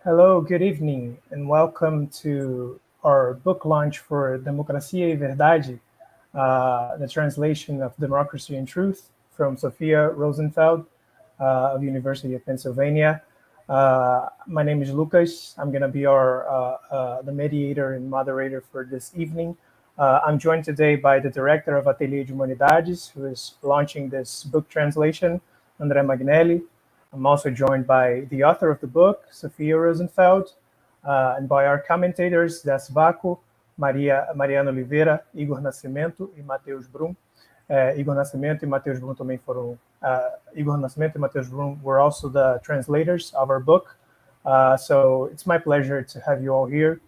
Hello, good evening, and welcome to our book launch for Democracia e Verdade, the translation of Democracy and Truth from Sophia Rosenfeld of University of Pennsylvania. My name is Lucas. I'm going to be the mediator and moderator for this evening. I'm joined today by the director of Ateliê de Humanidades, who is launching this book translation, André Magnelli. I'm also joined by the author of the book, Sophia Rosenfeld, and by our commentators, Das Vaco, Mariana Oliveira, Igor Nascimento e Matheus Brum. Igor Nascimento e Matheus Brum também foram. Igor Nascimento e Matheus Brum were also the translators of our book. So it's my pleasure to have you all here.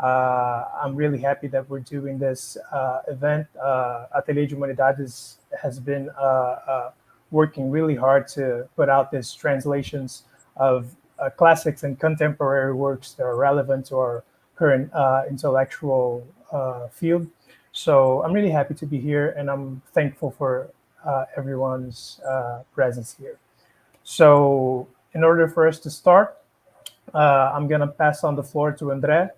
I'm really happy that we're doing this event. Ateliê de Humanidades has been working really hard to put out these translations of classics and contemporary works that are relevant to our current intellectual field. So I'm really happy to be here, and I'm thankful for everyone's presence here. So in order for us to start, I'm going to pass on the floor to André.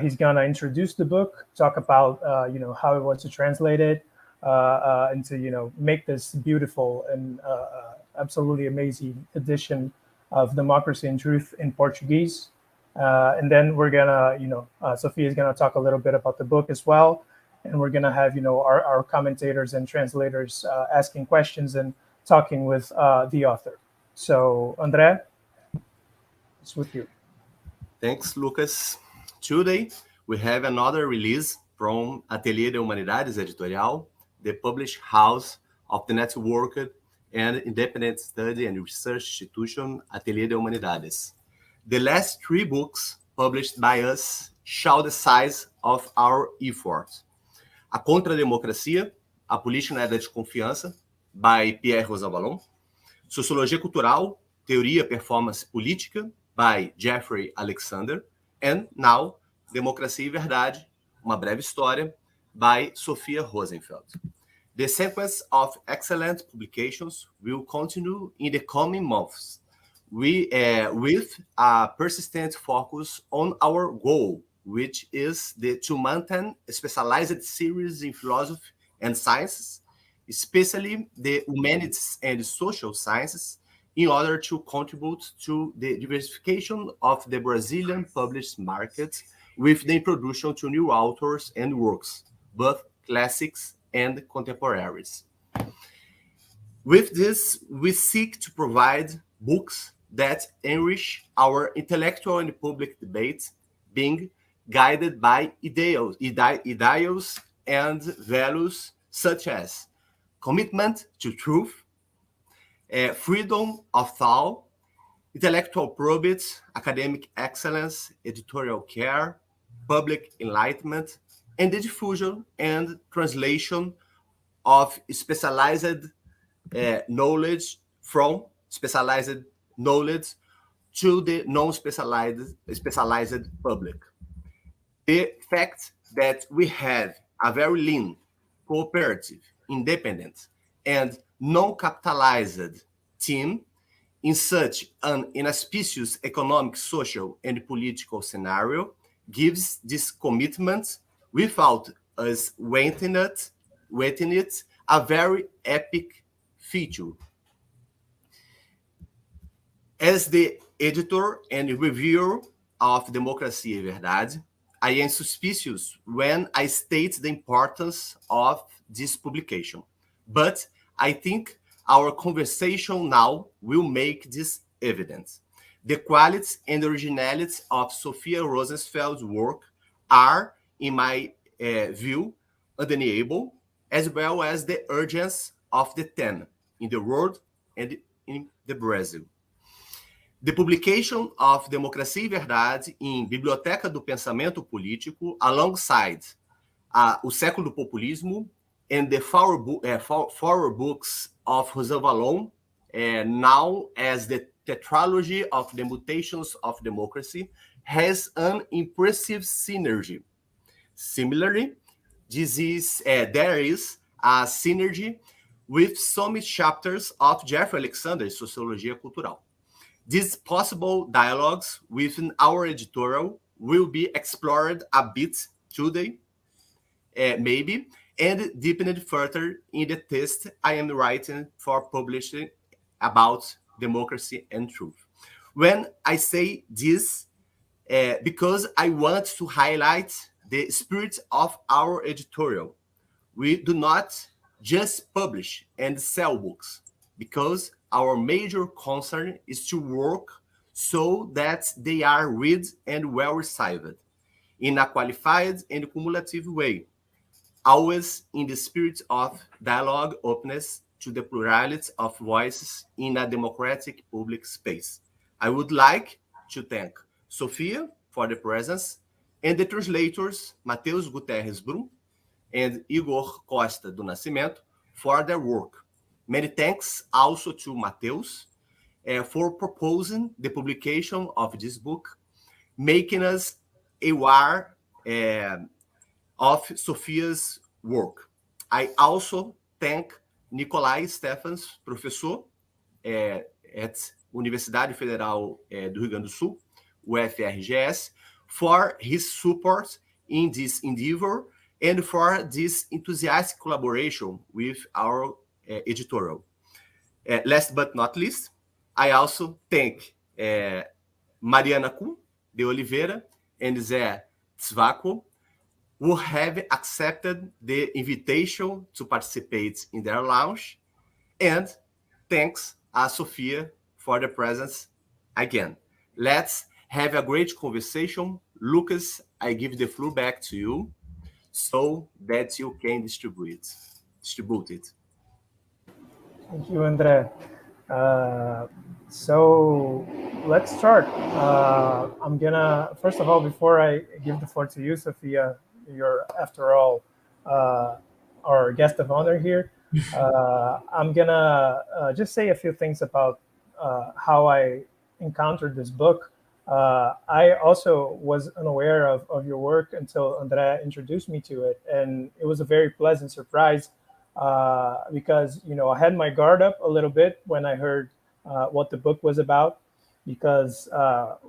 He's going to introduce the book, talk about how he wants to translate it, and to make this beautiful and absolutely amazing edition of Democracy and Truth in Portuguese. And then we're gonna, Sophia is gonna talk a little bit about the book as well, and we're gonna have our commentators and translators asking questions and talking with the author. So André, it's with you. Thanks, Lucas. Today we have another release from Ateliê de Humanidades Editorial, the published house of the networked and independent study and research institution Ateliê de Humanidades. The last 3 books published by us show the size of our effort. A Contra-Democracia, A Política na Era de Confiança, by Pierre Rosanvallon. Sociologia Cultural, Teoria Performance Política, by Jeffrey Alexander. And now, Democracia e Verdade, Uma Breve História, by Sophia Rosenfeld. The sequence of excellent publications will continue in the coming months with a persistent focus on our goal, which is to maintain a specialized series in philosophy and sciences, especially the humanities and social sciences, in order to contribute to the diversification of the Brazilian published market with the introduction to new authors and works, both classics and contemporaries. With this, we seek to provide books that enrich our intellectual and public debate, being guided by ideals and values such as commitment to truth, freedom of thought, intellectual probity, academic excellence, editorial care, public enlightenment, and the diffusion and translation of specialized knowledge from specialized knowledge to the non-specialized public. The fact that we have a very lean, cooperative, independent, and non-capitalized team in such an inauspicious economic, social, and political scenario gives this commitment without us weighting it a very epic feature. As the editor and reviewer of Democracia e Verdade, I am suspicious when I state the importance of this publication. But I think our conversation now will make this evident. The quality and originality of Sophia Rosenfeld's work are, in my view, undeniable, as well as the urgency of the theme in the world and in the Brazil. The publication of Democracia e Verdade em Biblioteca do Pensamento Político, alongside O Século do Populismo and the four books of Rosanvallon, now as the Tetralogy of the Mutations of Democracy, has an impressive synergy. Similarly, there is a synergy with some chapters of Jeffrey Alexander's Sociologia Cultural. These possible dialogues within our editorial will be explored a bit today, maybe, and deepened further in the text I am writing for publishing about democracy and truth. When I say this, because I want to highlight the spirit of our editorial. We do not just publish and sell books, because our major concern is to work so that they are read and well received in a qualified and cumulative way, always in the spirit of dialogue, openness to the plurality of voices in a democratic public space. I would like to thank Sophia for the presence and the translators Matheus Guterres Brum and Igor Costa do Nascimento for their work. Many thanks also to Matheus for proposing the publication of this book, making us aware of Sophia's work. I also thank Nicolai Stephens, professor at Universidade Federal do Rio Grande do Sul, UERJ, for his support in this endeavor and for this enthusiastic collaboration with our editorial. Last but not least, I also thank Mariana Kuhn de Oliveira and Zé Tzvako, who have accepted the invitation to participate in their launch. And thanks Sophia for the presence again. Let's have a great conversation. Lucas, I give the floor back to you so that you can distribute it. Thank you, André. So let's start. I'm gonna, first of all, before I give the floor to you, Sophia, you're, after all, our guest of honor here. I'm gonna just say a few things about how I encountered this book. I also was unaware of your work until André introduced me to it, and it was a very pleasant surprise because, you know, I had my guard up a little bit when I heard what the book was about, because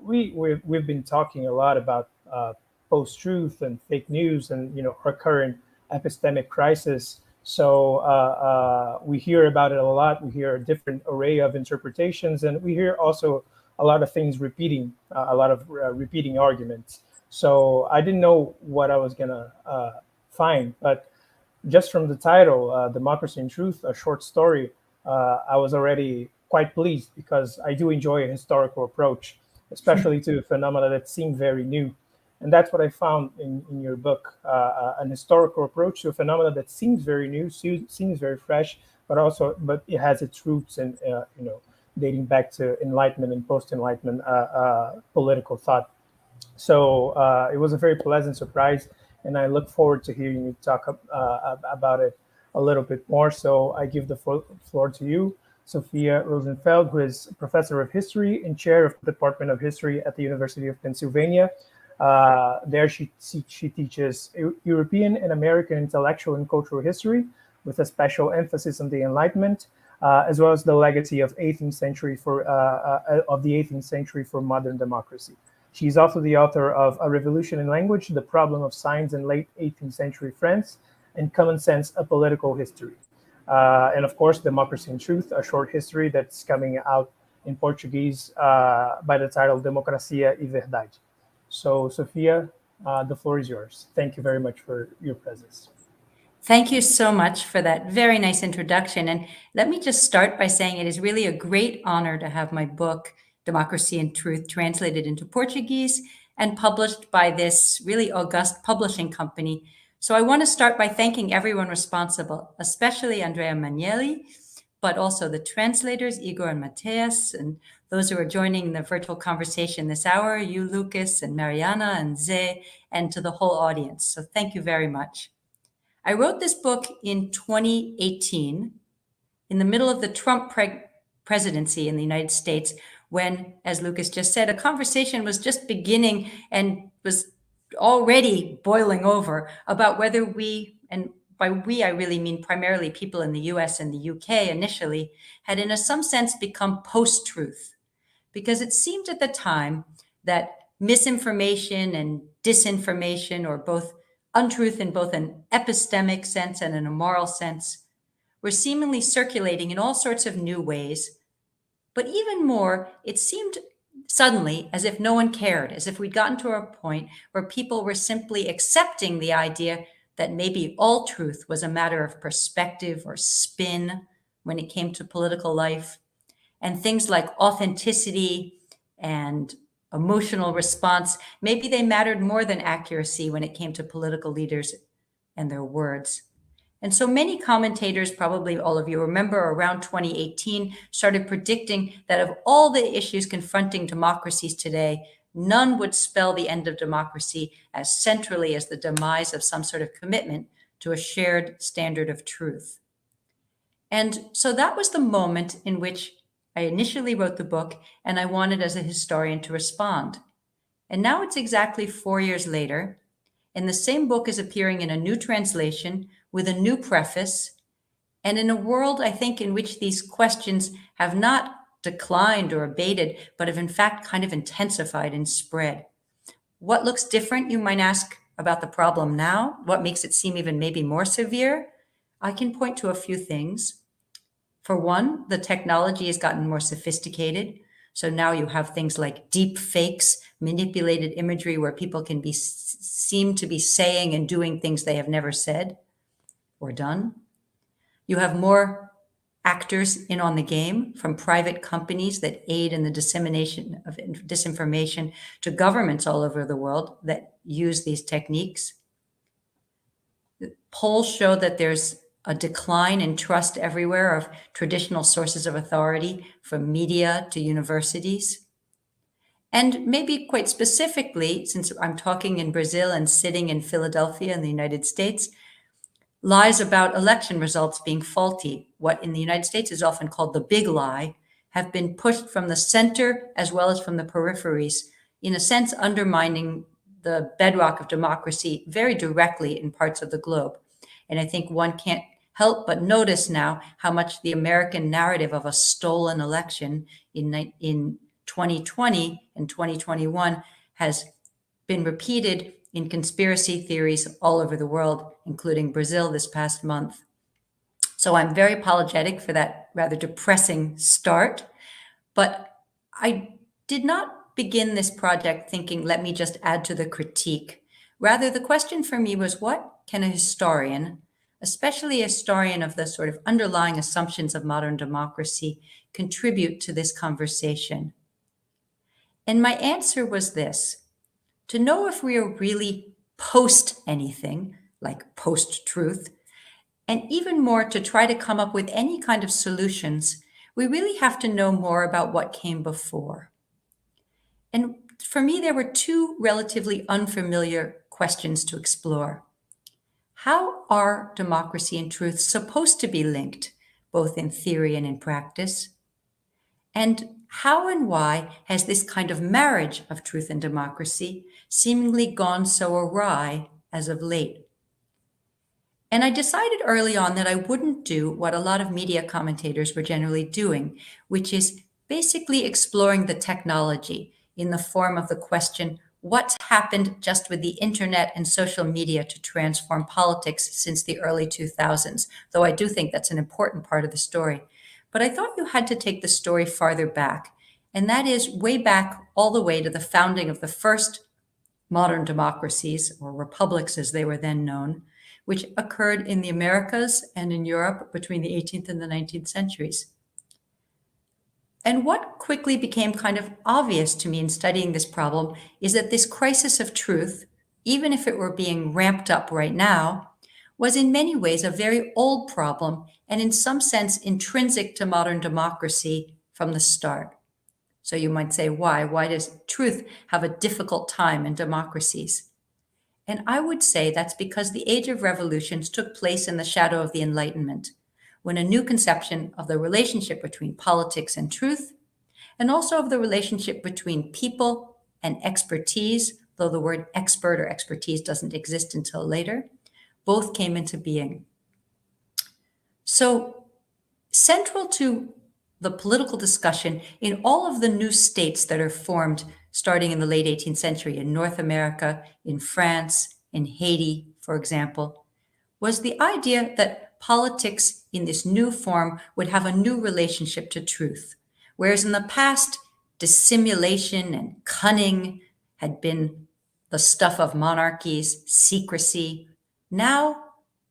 we've been talking a lot about post-truth and fake news and, you know, our current epistemic crisis. So we hear about it a lot. We hear a different array of interpretations, and we hear also a lot of things repeating, a lot of repeating arguments. So I didn't know what I was gonna find, but just from the title, Democracy and Truth, a short story, I was already quite pleased, because I do enjoy a historical approach, especially to phenomena that seem very new. And that's what I found in your book, an historical approach to a phenomena that seems very new, seems very fresh, but it has its roots in, you know, dating back to Enlightenment and post-Enlightenment political thought. So it was a very pleasant surprise, and I look forward to hearing you talk about it a little bit more. So I give the floor to you, Sophia Rosenfeld, who is professor of history and chair of the Department of History at the University of Pennsylvania. There she teaches European and American intellectual and cultural history, with a special emphasis on the Enlightenment, as well as the legacy of the 18th century for modern democracy. She's also the author of A Revolution in Language, The Problem of Signs in Late 18th Century France, and Common Sense, A Political History. And of course, Democracy and Truth, a short history that's coming out in Portuguese by the title Democracia e Verdade. So, Sophia, the floor is yours. Thank you very much for your presence. Thank you so much for that very nice introduction. And let me just start by saying it is really a great honor to have my book, Democracy and Truth, translated into Portuguese and published by this really august publishing company. So I want to start by thanking everyone responsible, especially André Magnelli, but also the translators, Igor and Matheus, and those who are joining the virtual conversation this hour, you, Lucas, and Mariana, and Zé, and to the whole audience. So thank you very much. I wrote this book in 2018, in the middle of the Trump presidency in the United States, when, as Lucas just said, a conversation was just beginning and was already boiling over about whether we, and by we I really mean primarily people in the US and the UK initially, had in some sense become post-truth, because it seemed at the time that misinformation and disinformation, or both untruth in both an epistemic sense and in a moral sense, were seemingly circulating in all sorts of new ways. But even more, it seemed suddenly as if no one cared, as if we'd gotten to a point where people were simply accepting the idea that maybe all truth was a matter of perspective or spin when it came to political life. And things like authenticity and emotional response, maybe they mattered more than accuracy when it came to political leaders and their words. And so many commentators, probably all of you remember, around 2018, started predicting that of all the issues confronting democracies today, none would spell the end of democracy as centrally as the demise of some sort of commitment to a shared standard of truth. And so that was the moment in which I initially wrote the book, and I wanted as a historian to respond. And now it's exactly 4 years later, and the same book is appearing in a new translation with a new preface, and in a world, I think, in which these questions have not declined or abated, but have in fact kind of intensified and spread. What looks different, you might ask, about the problem now? What makes it seem even maybe more severe? I can point to a few things. For one, the technology has gotten more sophisticated. So now you have things like deep fakes, manipulated imagery where people can seem to be saying and doing things they have never said or done. You have more actors in on the game, from private companies that aid in the dissemination of disinformation to governments all over the world that use these techniques. Polls show that there's a decline in trust everywhere of traditional sources of authority, from media to universities. And maybe quite specifically, since I'm talking in Brazil and sitting in Philadelphia in the United States, lies about election results being faulty, what in the United States is often called the big lie, have been pushed from the center as well as from the peripheries, in a sense undermining the bedrock of democracy very directly in parts of the globe. And I think one can't help but notice now how much the American narrative of a stolen election in 2020 and 2021 has been repeated in conspiracy theories all over the world, including Brazil this past month. So I'm very apologetic for that rather depressing start, but I did not begin this project thinking, let me just add to the critique. Rather, the question for me was, what can a historian, especially a historian of the sort of underlying assumptions of modern democracy, contribute to this conversation? And my answer was this: to know if we are really post anything, like post-truth, and even more to try to come up with any kind of solutions, we really have to know more about what came before. And for me, there were two relatively unfamiliar questions to explore. How are democracy and truth supposed to be linked, both in theory and in practice? And how and why has this kind of marriage of truth and democracy seemingly gone so awry as of late? And I decided early on that I wouldn't do what a lot of media commentators were generally doing, which is basically exploring the technology in the form of the question, what's happened just with the internet and social media to transform politics since the early 2000s? Though I do think that's an important part of the story. But I thought you had to take the story farther back, and that is way back all the way to the founding of the first modern democracies, or republics as they were then known, which occurred in the Americas and in Europe between the 18th and the 19th centuries. And what quickly became kind of obvious to me in studying this problem is that this crisis of truth, even if it were being ramped up right now, was in many ways a very old problem and in some sense intrinsic to modern democracy from the start. So you might say, why? Why does truth have a difficult time in democracies? And I would say that's because the age of revolutions took place in the shadow of the Enlightenment, when a new conception of the relationship between politics and truth, and also of the relationship between people and expertise, though the word expert or expertise doesn't exist until later, both came into being. So central to the political discussion in all of the new states that are formed starting in the late 18th century in North America, in France, in Haiti, for example, was the idea that politics in this new form would have a new relationship to truth. Whereas in the past, dissimulation and cunning had been the stuff of monarchies, secrecy. Now,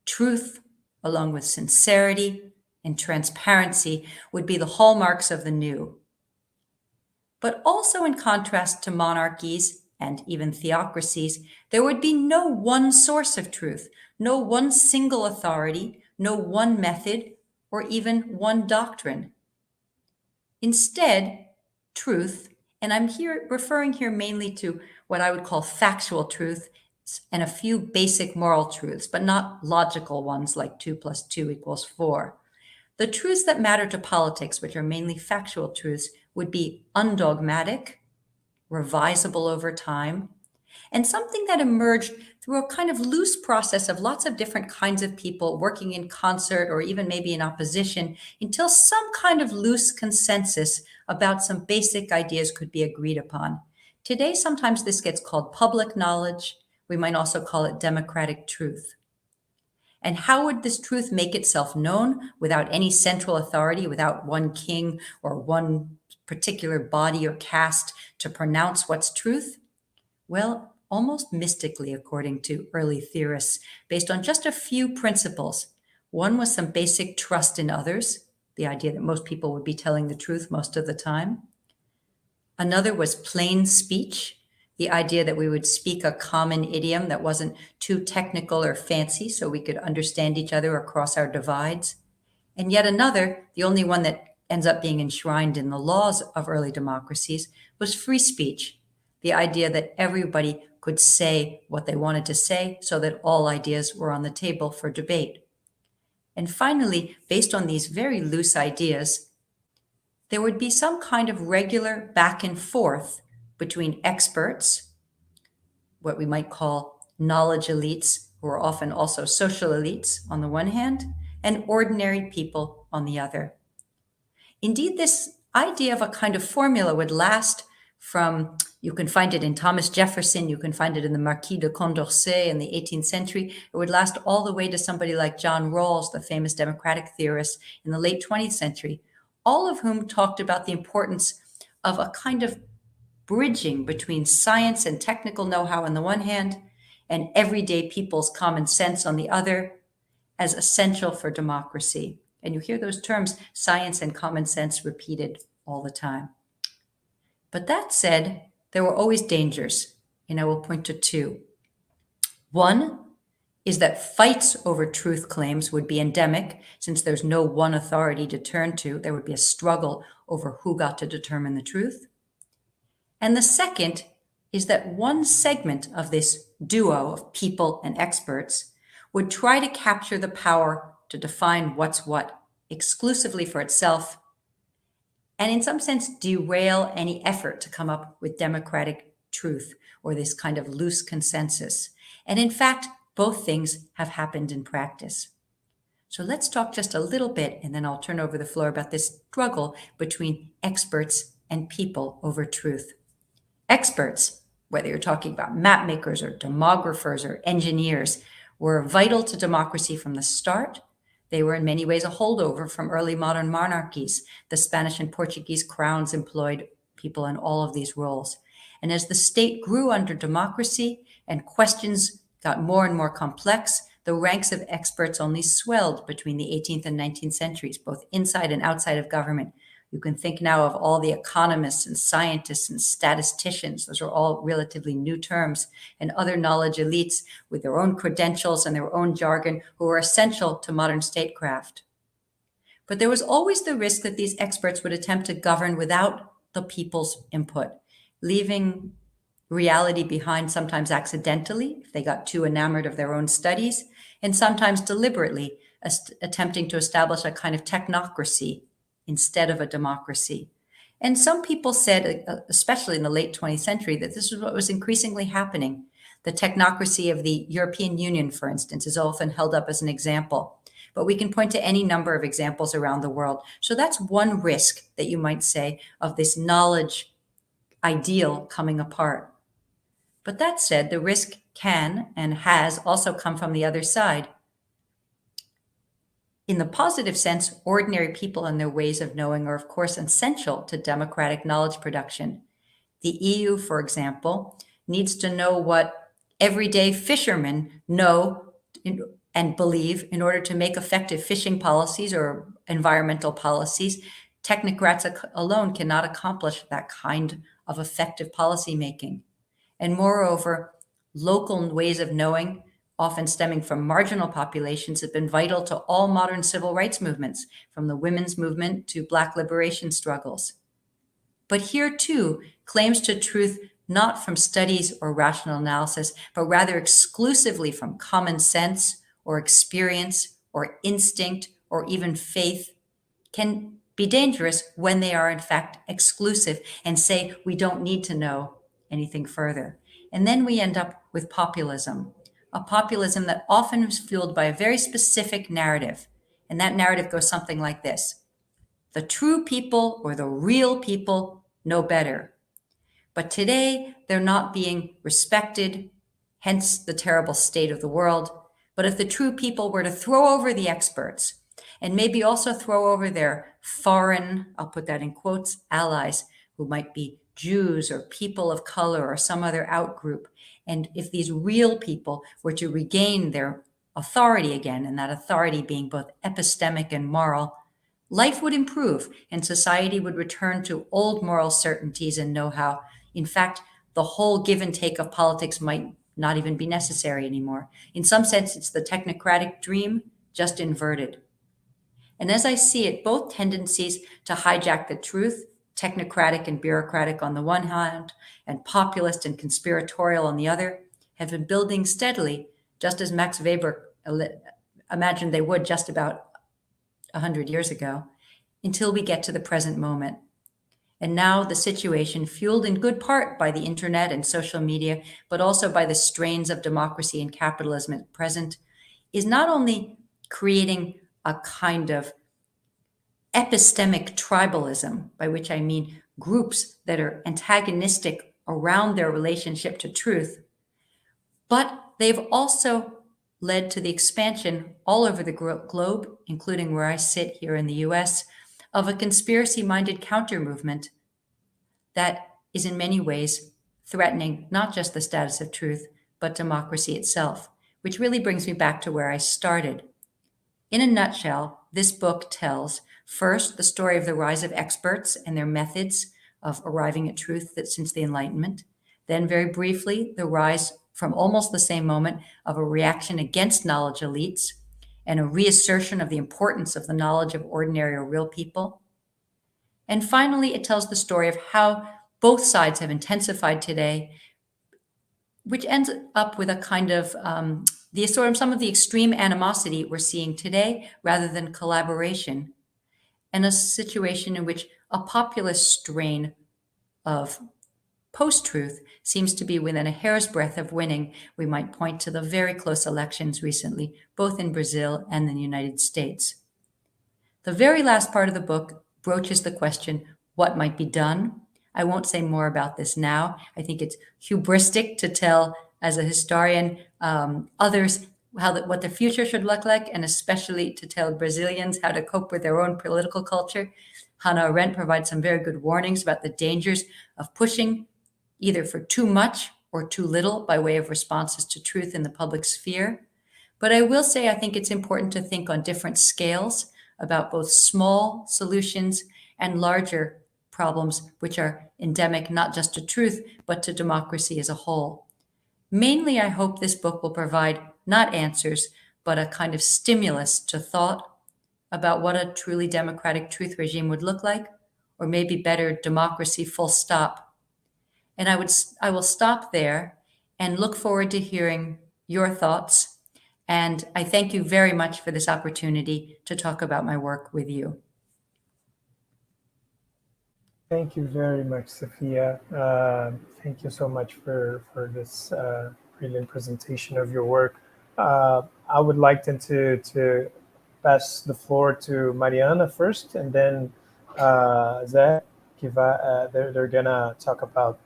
truth, along with sincerity and transparency, would be the hallmarks of the new. But also in contrast to monarchies and even theocracies, there would be no one source of truth, no one single authority, no one method, or even one doctrine. Instead, truth, and I'm referring here mainly to what I would call factual truth and a few basic moral truths, but not logical ones like 2 + 2 = 4. The truths that matter to politics, which are mainly factual truths, would be undogmatic, revisable over time, and something that emerged through a kind of loose process of lots of different kinds of people working in concert or even maybe in opposition until some kind of loose consensus about some basic ideas could be agreed upon. Today, sometimes this gets called public knowledge. We might also call it democratic truth. And how would this truth make itself known without any central authority, without one king or one particular body or caste to pronounce what's truth? Well, almost mystically, according to early theorists, based on just a few principles. One was some basic trust in others, the idea that most people would be telling the truth most of the time. Another was plain speech, the idea that we would speak a common idiom that wasn't too technical or fancy so we could understand each other across our divides. And yet another, the only one that ends up being enshrined in the laws of early democracies, was free speech, the idea that everybody could say what they wanted to say so that all ideas were on the table for debate. And finally, based on these very loose ideas, there would be some kind of regular back and forth between experts, what we might call knowledge elites, who are often also social elites on the one hand, and ordinary people on the other. Indeed, this idea of a kind of formula would last from, you can find it in Thomas Jefferson, you can find it in the Marquis de Condorcet in the 18th century. It would last all the way to somebody like John Rawls, the famous democratic theorist in the late 20th century, all of whom talked about the importance of a kind of bridging between science and technical know-how on the one hand, and everyday people's common sense on the other, as essential for democracy. And you hear those terms, science and common sense, repeated all the time. But that said, there were always dangers, and I will point to two. One is that fights over truth claims would be endemic, since there's no one authority to turn to. There would be a struggle over who got to determine the truth. And the second is that one segment of this duo of people and experts would try to capture the power to define what's what exclusively for itself, and in some sense derail any effort to come up with democratic truth or this kind of loose consensus. And in fact, both things have happened in practice. So let's talk just a little bit, and then I'll turn over the floor about this struggle between experts and people over truth. Experts, whether you're talking about map makers or demographers or engineers, were vital to democracy from the start. They were in many ways a holdover from early modern monarchies. The Spanish and Portuguese crowns employed people in all of these roles. And as the state grew under democracy and questions got more and more complex, the ranks of experts only swelled between the 18th and 19th centuries, both inside and outside of government. You can think now of all the economists and scientists and statisticians. Those are all relatively new terms, and other knowledge elites with their own credentials and their own jargon who are essential to modern statecraft. But there was always the risk that these experts would attempt to govern without the people's input, leaving reality behind, sometimes accidentally, if they got too enamored of their own studies, and sometimes deliberately attempting to establish a kind of technocracy instead of a democracy. And some people said, especially in the late 20th century, that this is what was increasingly happening. The technocracy of the European Union, for instance, is often held up as an example. but we can point to any number of examples around the world. So that's one risk that you might say of this knowledge ideal coming apart. But that said, the risk can and has also come from the other side. In the positive sense, ordinary people and their ways of knowing are, of course, essential to democratic knowledge production. The EU, for example, needs to know what everyday fishermen know and believe in order to make effective fishing policies or environmental policies. Technocrats alone cannot accomplish that kind of effective policy making. And moreover, local ways of knowing, often stemming from marginal populations, have been vital to all modern civil rights movements, from the women's movement to Black liberation struggles. But here too, claims to truth not from studies or rational analysis, but rather exclusively from common sense or experience or instinct or even faith, can be dangerous when they are in fact exclusive and say we don't need to know anything further. And then we end up with populism, a populism that often is fueled by a very specific narrative. And that narrative goes something like this: the true people or the real people know better. But today they're not being respected, hence the terrible state of the world. But if the true people were to throw over the experts and maybe also throw over their foreign, I'll put that in quotes, allies, who might be Jews or people of color or some other outgroup, and if these real people were to regain their authority again, and that authority being both epistemic and moral, life would improve and society would return to old moral certainties and know-how. In fact, the whole give and take of politics might not even be necessary anymore. In some sense, it's the technocratic dream, just inverted. And as I see it, both tendencies to hijack the truth, technocratic and bureaucratic on the one hand, and populist and conspiratorial on the other, have been building steadily, just as Max Weber imagined they would just about 100 years ago, until we get to the present moment. And now the situation, fueled in good part by the internet and social media, but also by the strains of democracy and capitalism at present, is not only creating a kind of epistemic tribalism, by which I mean groups that are antagonistic around their relationship to truth, but they've also led to the expansion all over the globe, including where I sit here in the US, of a conspiracy-minded counter-movement that is in many ways threatening not just the status of truth, but democracy itself, which really brings me back to where I started. In a nutshell, this book tells, first, the story of the rise of experts and their methods of arriving at truth since the Enlightenment. Then, very briefly, the rise from almost the same moment of a reaction against knowledge elites and a reassertion of the importance of the knowledge of ordinary or real people. And finally, it tells the story of how both sides have intensified today, which ends up with a kind of some of the extreme animosity we're seeing today rather than collaboration, and a situation in which a populist strain of post-truth seems to be within a hair's breadth of winning. We might point to the very close elections recently, both in Brazil and the United States. The very last part of the book broaches the question, what might be done? I won't say more about this now. I think it's hubristic to tell, as a historian, others what the future should look like, and especially to tell Brazilians how to cope with their own political culture. Hannah Arendt provides some very good warnings about the dangers of pushing either for too much or too little by way of responses to truth in the public sphere. But I will say I think it's important to think on different scales about both small solutions and larger problems which are endemic not just to truth, but to democracy as a whole. Mainly, I hope this book will provide not answers, but a kind of stimulus to thought about what a truly democratic truth regime would look like, or maybe better, democracy full stop. And I will stop there and look forward to hearing your thoughts. And I thank you very much for this opportunity to talk about my work with you. Thank you very much, Sophia. Thank you so much for this brilliant presentation of your work. I would like then to pass the floor to Mariana first, and then Zé, they're gonna talk about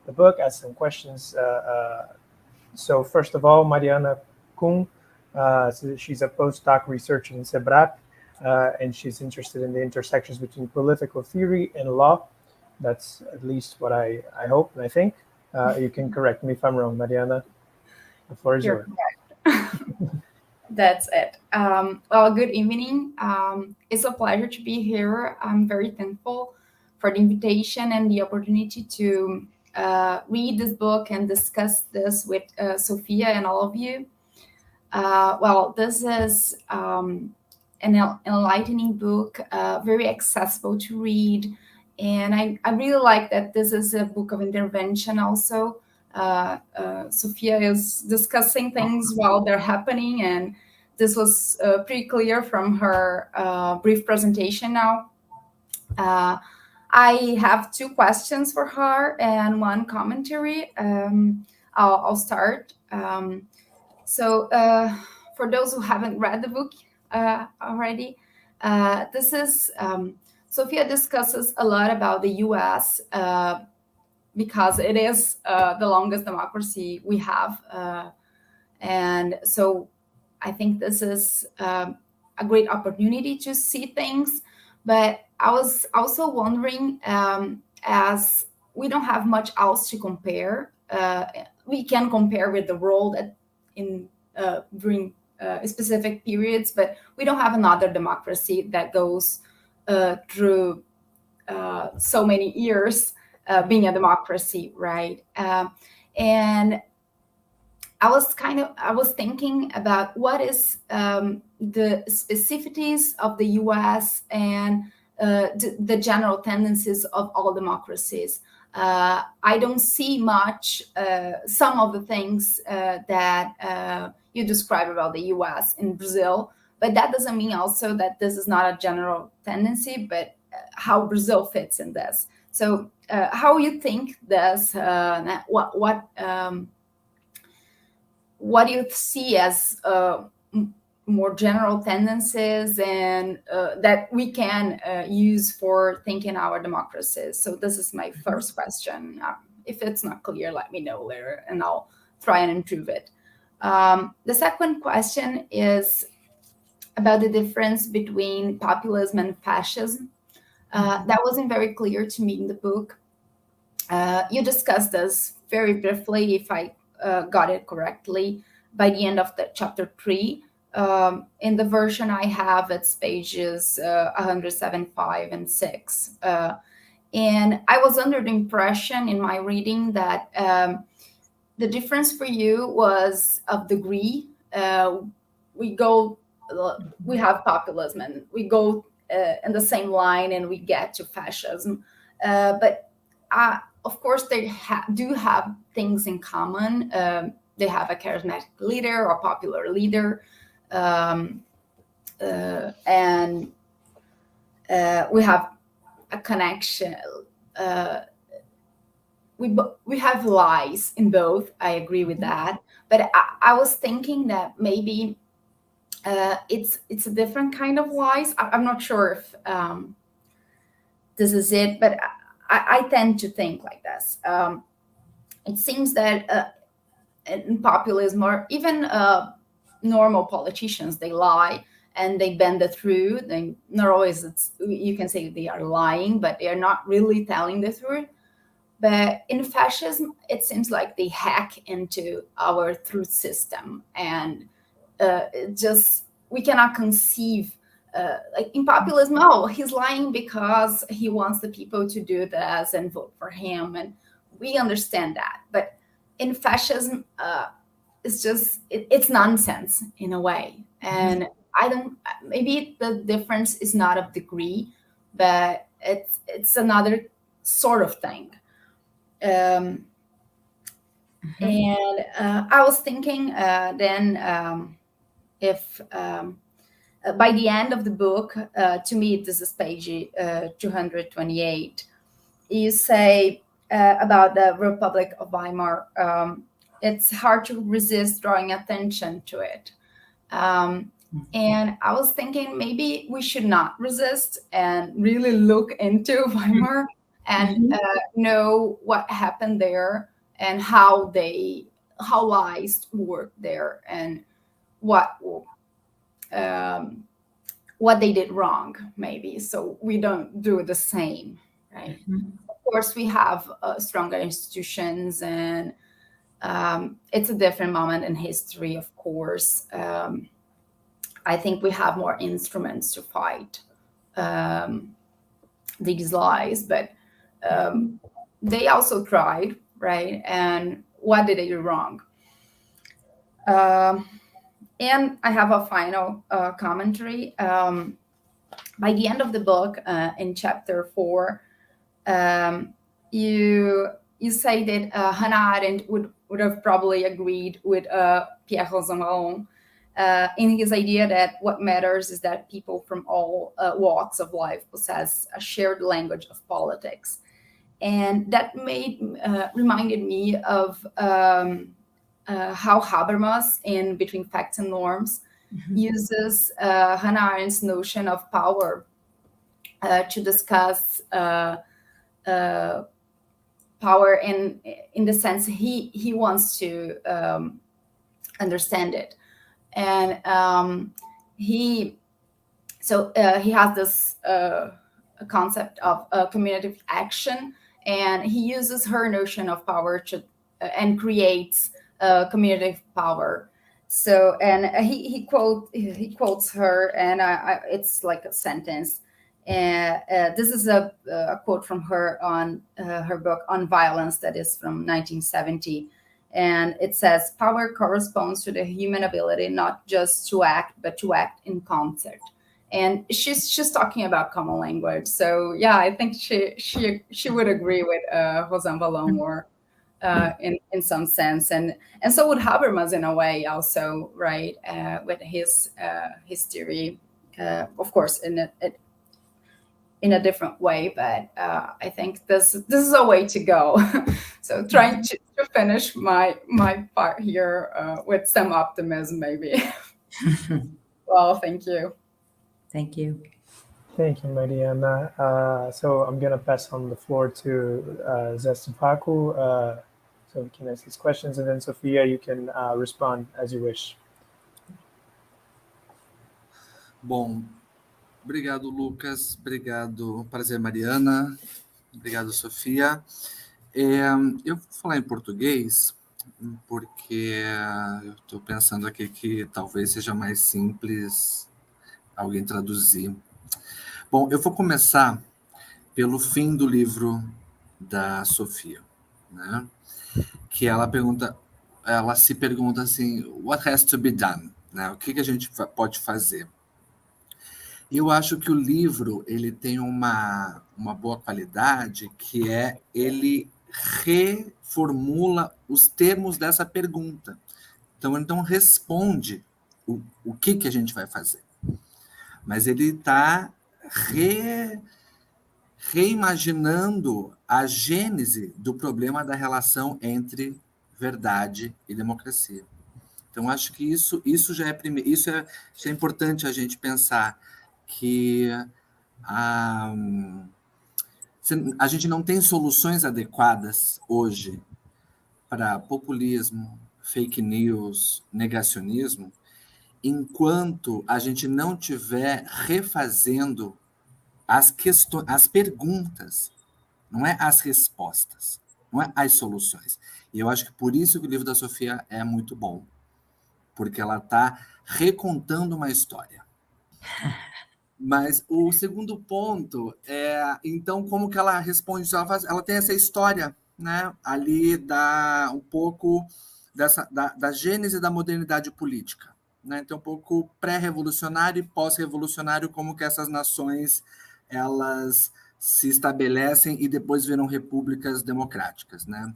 the book, ask some questions. So first of all, Mariana Kuhn, so she's a postdoc researcher in SEBRAP, and she's interested in the intersections between political theory and law. That's at least what I hope and I think. You can correct me if I'm wrong, Mariana. The floor is yours. That's it. Well, good evening. It's a pleasure to be here. I'm very thankful for the invitation and the opportunity to read this book and discuss this with Sophia and all of you. Well, this is an enlightening book, very accessible to read. And I really like that this is a book of intervention also. Sophia is discussing things while they're happening, and this was pretty clear from her brief presentation now. I have two questions for her and one commentary. I'll start. So for those who haven't read the book already, this is Sophia discusses a lot about the US because it is the longest democracy we have. And so I think this is a great opportunity to see things. But I was also wondering, as we don't have much else to compare, we can compare with the world during specific periods, but we don't have another democracy that goes through so many years being a democracy, right? And I was thinking about what is the specificities of the US and the general tendencies of all democracies. I don't see much, some of the things that you describe about the US in Brazil, but that doesn't mean also that this is not a general tendency, but how Brazil fits in this. So how you think this, what do you see as more general tendencies and that we can use for thinking our democracies? So this is my first question. If it's not clear, let me know later and I'll try and improve it. The second question is about the difference between populism and fascism. That wasn't very clear to me in the book. You discussed this very briefly, if I got it correctly, by the end of the chapter 3. In the version I have, it's pages 175 and 6. And I was under the impression in my reading that the difference for you was of degree. We have populism and we go in the same line and we get to fascism. But of course, they do have things in common. They have a charismatic leader or popular leader. And we have a connection. We have lies in both. I agree with that. But I was thinking that maybe it's a different kind of lies. I'm not sure if this is it, but I tend to think like this. It seems that in populism or even normal politicians, they lie and they bend the truth. They not always, you can say they are lying, but they are not really telling the truth. But in fascism, it seems like they hack into our truth system, and we cannot conceive. Like in populism, he's lying because he wants the people to do this and vote for him, and we understand that. But in fascism, it's just it's nonsense in a way, and maybe the difference is not of degree, but it's another sort of thing. And I was thinking then if by the end of the book, to me, this is page 228, you say about the Republic of Weimar, it's hard to resist drawing attention to it. And I was thinking maybe we should not resist and really look into Weimar and know what happened there and how lies worked there and what they did wrong, maybe, so we don't do the same, right? Of course, we have stronger institutions, and it's a different moment in history, of course. I think we have more instruments to fight these lies, but they also tried, right? And what did they do wrong? And I have a final commentary. By the end of the book, in chapter 4, you say that Hannah Arendt would have probably agreed with Pierre Rosanvallon in his idea that what matters is that people from all walks of life possess a shared language of politics. And that reminded me of how Habermas, in Between Facts and Norms, uses Hannah Arendt's notion of power to discuss power in the sense he wants to understand it. And he has this concept of community action, and he uses her notion of power to and creates community power. So, and he quotes her, and it's like a sentence. And this is a quote from her on her book on violence, that is from 1970. And it says, "Power corresponds to the human ability not just to act, but to act in concert." And she's talking about common language. So yeah, I think she would agree with Rosanvallon more in some sense, and so would Habermas in a way also, right? With his theory, of course, in a different way, but I think this is a way to go. So trying to finish my part here with some optimism, maybe. Well, thank you. Thank you. Thank you, Mariana. So I'm going to pass on the floor to Zé Paco, so we can ask these questions, and then Sophia, you can respond as you wish. Bom, obrigado, Lucas. Obrigado, prazer, Mariana. Obrigado, Sofia. Eu vou falar em português, porque eu estou pensando aqui que talvez seja mais simples alguém traduzir. Bom, eu vou começar pelo fim do livro da Sofia, né? Que ela se pergunta assim, what has to be done? Né? O que a gente pode fazer? Eu acho que o livro ele tem uma boa qualidade, que ele reformula os termos dessa pergunta. Então, ele não responde o que a gente vai fazer. Mas ele está reimaginando a gênese do problema da relação entre verdade e democracia. Então, acho que isso já é importante a gente pensar, que a gente não tem soluções adequadas hoje para populismo, fake news, negacionismo, enquanto a gente não estiver refazendo as perguntas, não é as respostas, não é as soluções. E eu acho que por isso que o livro da Sofia é muito bom, porque ela está recontando uma história. Mas o segundo ponto então, como que ela responde? Ela tem essa história, né? Ali dá um pouco da gênese da modernidade política, né? Então, um pouco pré-revolucionário e pós-revolucionário, como que essas nações elas se estabelecem e depois viram repúblicas democráticas, né?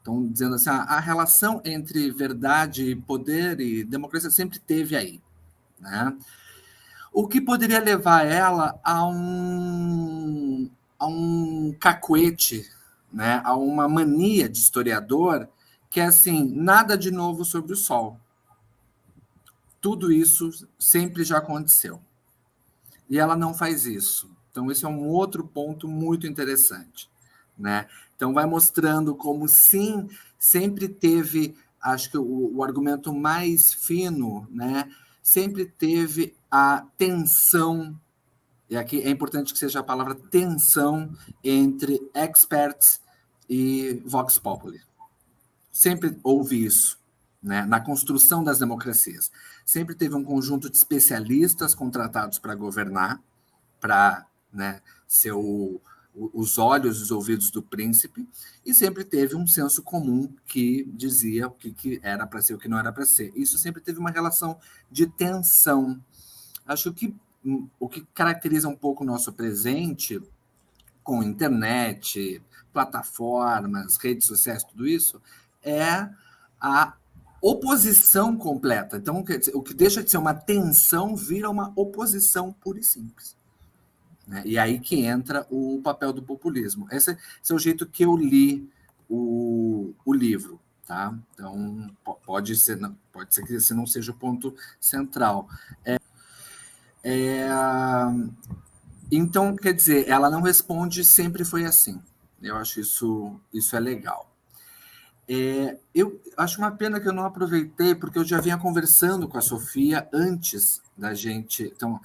Então, dizendo assim, a relação entre verdade, poder e democracia sempre teve aí, né? O que poderia levar ela a um cacuete, né? A uma mania de historiador, que é assim, nada de novo sobre o sol. tudo isso sempre já aconteceu. E ela não faz isso. Então, esse é um outro ponto muito interessante, né? Então, vai mostrando como, sim, sempre teve, acho que o argumento mais fino, né? Sempre teve a tensão, e aqui é importante que seja a palavra tensão, entre experts e vox populi. Sempre houve isso, né? Na construção das democracias. Sempre teve um conjunto de especialistas contratados para governar, para, né, ser os olhos e os ouvidos do príncipe, e sempre teve um senso comum que dizia o que era para ser e o que não era para ser. Isso sempre teve uma relação de tensão. Acho que o que caracteriza um pouco o nosso presente, com internet, plataformas, redes sociais, tudo isso, é a oposição completa. Então, o que deixa de ser uma tensão vira uma oposição pura e simples, né? E aí que entra o papel do populismo. Esse é o jeito que eu li o livro, tá? Então, pode ser que esse não seja o ponto central. Então, quer dizer, ela não responde sempre foi assim. Eu acho isso é legal. Eu acho uma pena que eu não aproveitei, porque eu já vinha conversando com a Sophia antes da gente. Então,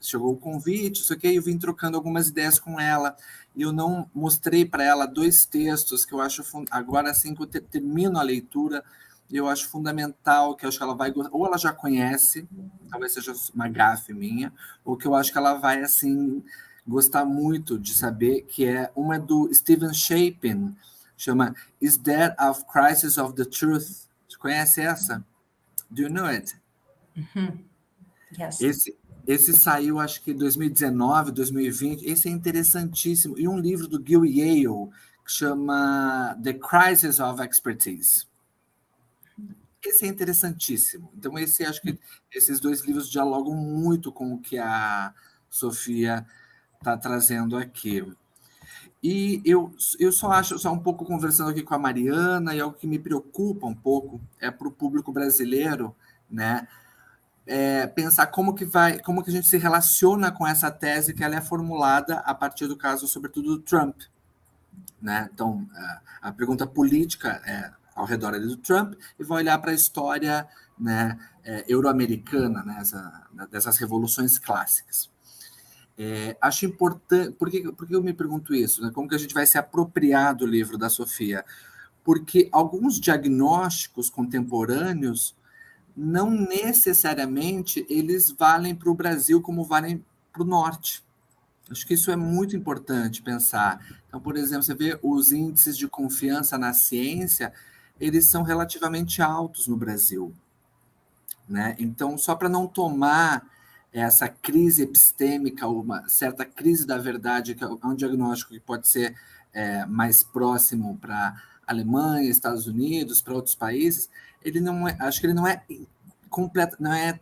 chegou o convite, isso aqui, eu vim trocando algumas ideias com ela, e eu não mostrei para ela 2 textos que eu acho, agora assim que eu termino a leitura, eu acho fundamental, que eu acho que ela vai, ou ela já conhece, talvez seja uma gafe minha, ou que eu acho que ela vai, assim, gostar muito de saber, que uma do Stephen Shapin, chama Is There a Crisis of the Truth? Você conhece essa? Do you know it? Yes. Esse saiu, acho que em 2019, 2020. Esse é interessantíssimo. E um livro do Gil Yale, que chama The Crisis of Expertise. Esse é interessantíssimo. Então, acho que esses 2 livros dialogam muito com o que a Sophia está trazendo aqui. E eu só acho, só um pouco conversando aqui com a Mariana, e algo que me preocupa um pouco é para o público brasileiro, né? Pensar como que a gente se relaciona com essa tese que ela é formulada a partir do caso, sobretudo, do Trump, né? Então, a pergunta política é ao redor ali do Trump, e vai olhar para a história, né, euro-americana, né, dessas revoluções clássicas. Acho importante. Por que eu me pergunto isso? Né? Como que a gente vai se apropriar do livro da Sophia? Porque alguns diagnósticos contemporâneos não necessariamente eles valem para o Brasil como valem para o Norte. Acho que isso é muito importante pensar. Então, por exemplo, você vê os índices de confiança na ciência, eles são relativamente altos no Brasil, né? Então, só para não tomar essa crise epistêmica, uma certa crise da verdade, que é um diagnóstico que pode ser mais próximo para Alemanha, Estados Unidos, para outros países, acho que ele não é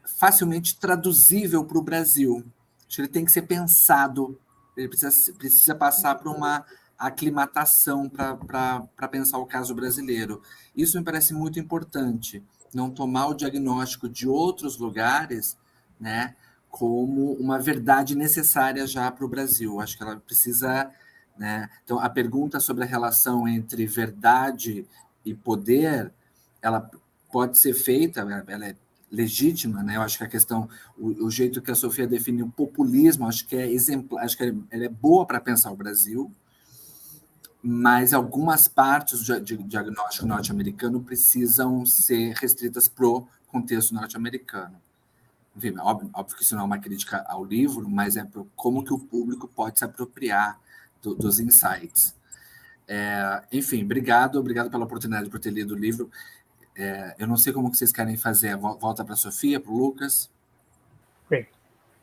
facilmente traduzível para o Brasil. Acho que ele tem que ser pensado, ele precisa passar por uma aclimatação para pensar o caso brasileiro. Isso me parece muito importante, não tomar o diagnóstico de outros lugares, né, como uma verdade necessária já para o Brasil. Acho que ela precisa, né? Então, a pergunta sobre a relação entre verdade e poder, ela pode ser feita, ela é legítima, né? Eu acho que a questão, o jeito que a Sophia define o populismo, acho que é exemplar, acho que ela é boa para pensar o Brasil, mas algumas partes do diagnóstico norte-americano precisam ser restritas para o contexto norte-americano. Enfim, óbvio que isso não é uma crítica ao livro, mas é como que o público pode se apropriar dos insights. Enfim, obrigado pela oportunidade por ter lido o livro. Eu não sei como que vocês querem fazer. Volta para a Sophia, para o Lucas. Great.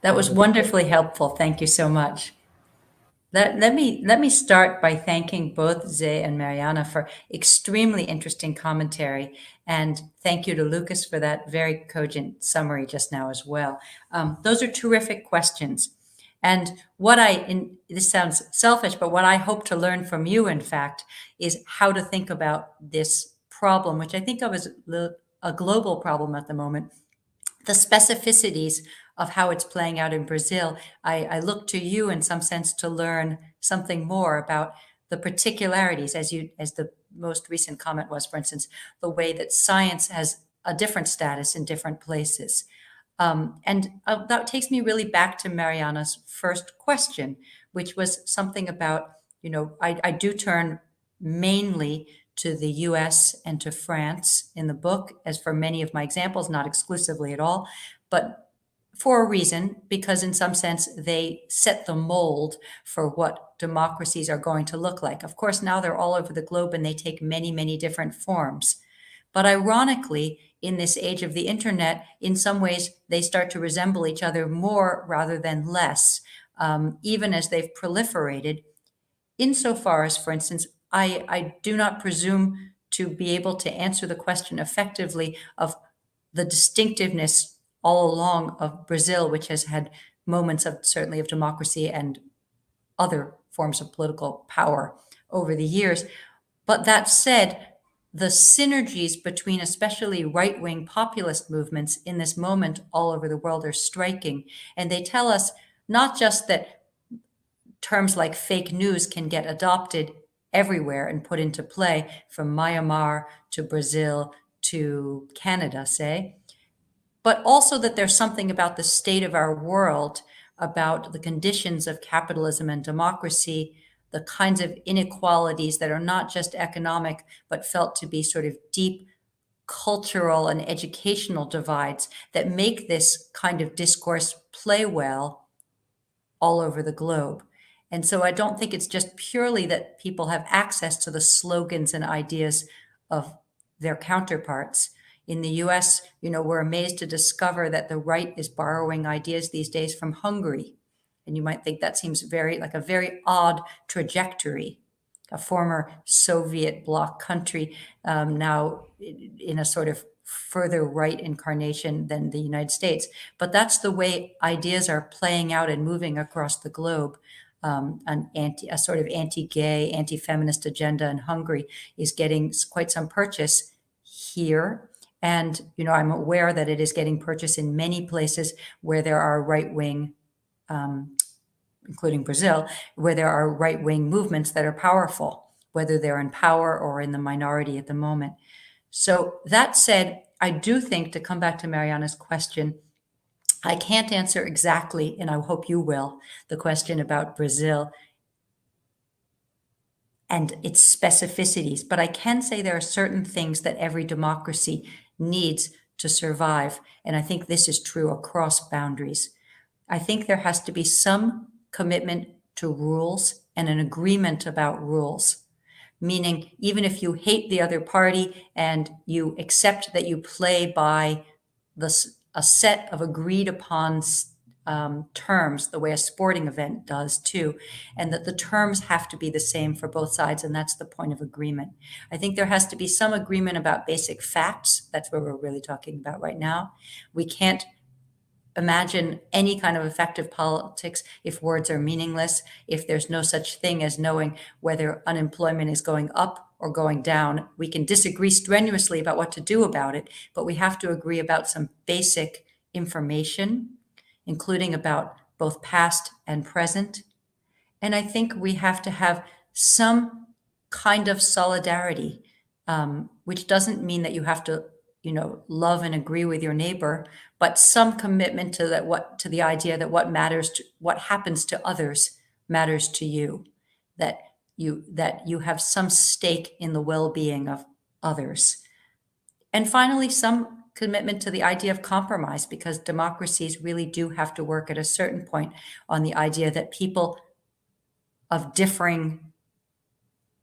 That was wonderfully helpful. Thank you so much. Let me start by thanking both Zé and Mariana for extremely interesting commentary, and thank you to Lucas for that very cogent summary just now as well. Those are terrific questions. And this sounds selfish, but what I hope to learn from you, in fact, is how to think about this problem, which I think of as a global problem at the moment. The specificities of how it's playing out in Brazil, I look to you in some sense to learn something more about the particularities, as the most recent comment was, for instance, the way that science has a different status in different places. And that takes me really back to Mariana's first question, which was something about, I do turn mainly to the US and to France in the book, as for many of my examples, not exclusively at all, but for a reason, because in some sense they set the mold for what democracies are going to look like. Of course, now they're all over the globe and they take many, many different forms. But ironically, in this age of the internet, in some ways, they start to resemble each other more rather than less, even as they've proliferated. Insofar as, for instance, I do not presume to be able to answer the question effectively of the distinctiveness all along of Brazil, which has had moments of certainly of democracy and other forms of political power over the years. But that said, the synergies between especially right-wing populist movements in this moment all over the world are striking. And they tell us not just that terms like fake news can get adopted everywhere and put into play, from Myanmar to Brazil to Canada, say, but also that there's something about the state of our world, about the conditions of capitalism and democracy, the kinds of inequalities that are not just economic, but felt to be sort of deep cultural and educational divides that make this kind of discourse play well all over the globe. And so I don't think it's just purely that people have access to the slogans and ideas of their counterparts. In the US, we're amazed to discover that the right is borrowing ideas these days from Hungary. And you might think that seems like a very odd trajectory, a former Soviet bloc country, now in a sort of further right incarnation than the United States. But that's the way ideas are playing out and moving across the globe. A sort of anti-gay, anti-feminist agenda in Hungary is getting quite some purchase here. And, I'm aware that it is getting purchase in many places where there are right-wing, including Brazil, where there are right-wing movements that are powerful, whether they're in power or in the minority at the moment. So that said, I do think, to come back to Mariana's question, I can't answer exactly, and I hope you will, the question about Brazil and its specificities, but I can say there are certain things that every democracy needs to survive. And I think this is true across boundaries. I think there has to be some commitment to rules and an agreement about rules, meaning even if you hate the other party and you accept that you play by a set of agreed upon terms, the way a sporting event does too, and that the terms have to be the same for both sides, and that's the point of agreement. I think there has to be some agreement about basic facts. That's what we're really talking about right now. We can't imagine any kind of effective politics if words are meaningless, if there's no such thing as knowing whether unemployment is going up or going down. We can disagree strenuously about what to do about it, but we have to agree about some basic information, including about both past and present. And I think we have to have some kind of solidarity, which doesn't mean that you have to, love and agree with your neighbor, but some commitment to the idea that what happens to others matters to you, that you have some stake in the well-being of others. And finally, some commitment to the idea of compromise, because democracies really do have to work at a certain point on the idea that people of differing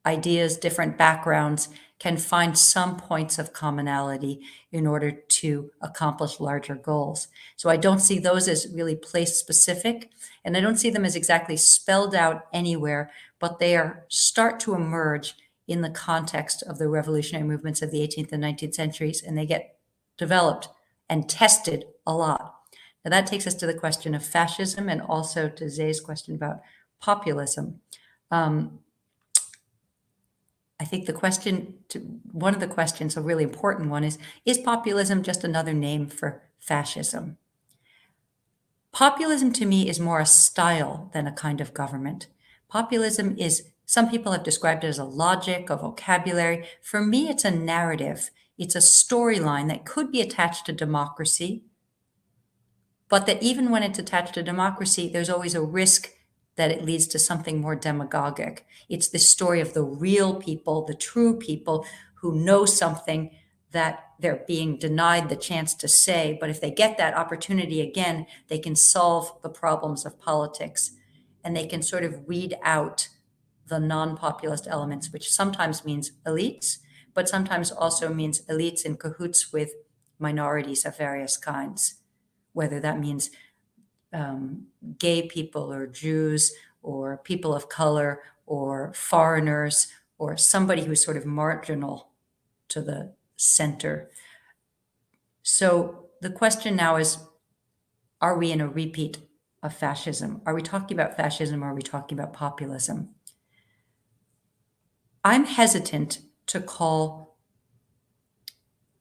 ideas, different backgrounds, can find some points of commonality in order to accomplish larger goals. So I don't see those as really place-specific, and I don't see them as exactly spelled out anywhere, but they start to emerge in the context of the revolutionary movements of the 18th and 19th centuries, and they get developed and tested a lot. Now that takes us to the question of fascism and also to Zay's question about populism. I think one of the questions, a really important one, is populism just another name for fascism? Populism to me is more a style than a kind of government. Populism is, some people have described it as a logic, a vocabulary. For me, it's a narrative. It's a storyline that could be attached to democracy, but that even when it's attached to democracy, there's always a risk that it leads to something more demagogic. It's the story of the real people, the true people who know something that they're being denied the chance to say, but if they get that opportunity again, they can solve the problems of politics, and they can sort of weed out the non-populist elements, which sometimes means elites, but sometimes also means elites in cahoots with minorities of various kinds, whether that means gay people or Jews or people of color or foreigners or somebody who's sort of marginal to the center. So the question now is, are we in a repeat of fascism? Are we talking about fascism or are we talking about populism? I'm hesitant to call,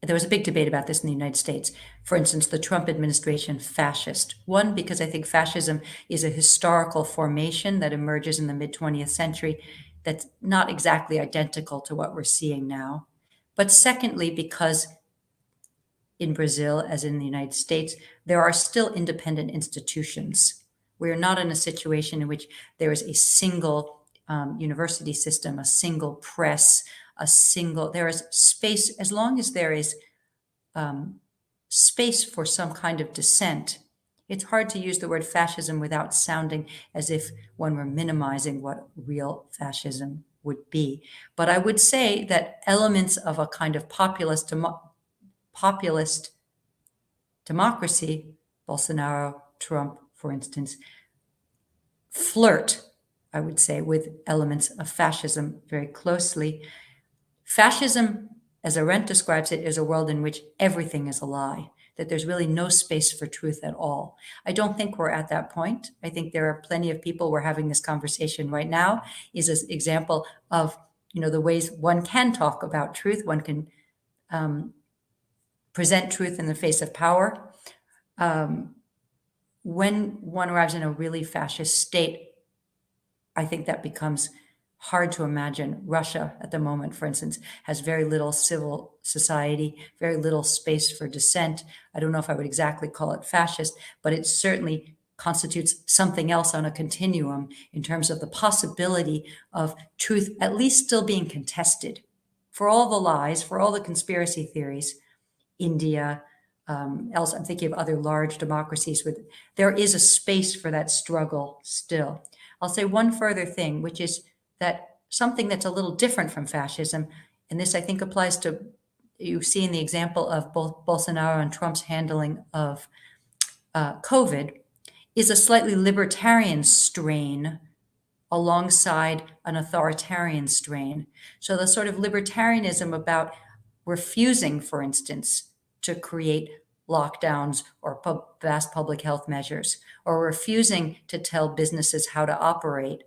there was a big debate about this in the United States, for instance, the Trump administration fascist. One, because I think fascism is a historical formation that emerges in the mid-20th century that's not exactly identical to what we're seeing now. But secondly, because in Brazil, as in the United States, there are still independent institutions. We are not in a situation in which there is a single university system, a single press, there is space, as long as there is space for some kind of dissent. It's hard to use the word fascism without sounding as if one were minimizing what real fascism would be. But I would say that elements of a kind of populist democracy, Bolsonaro, Trump, for instance, flirt, I would say, with elements of fascism very closely. Fascism, as Arendt describes it, is a world in which everything is a lie, that there's really no space for truth at all. I don't think we're at that point. I think there are plenty of people, we're having this conversation right now, is an example of, the ways one can talk about truth, one can present truth in the face of power. When one arrives in a really fascist state, I think that becomes hard to imagine. Russia at the moment, for instance, has very little civil society, very little space for dissent. I don't know if I would exactly call it fascist, but it certainly constitutes something else on a continuum in terms of the possibility of truth at least still being contested. For all the lies, for all the conspiracy theories, India, else I'm thinking of other large democracies, there is a space for that struggle still. I'll say one further thing, which is that something that's a little different from fascism, and this I think applies to, you see in the example of both Bolsonaro and Trump's handling of COVID, is a slightly libertarian strain alongside an authoritarian strain. So the sort of libertarianism about refusing, for instance, to create lockdowns or vast public health measures, or refusing to tell businesses how to operate,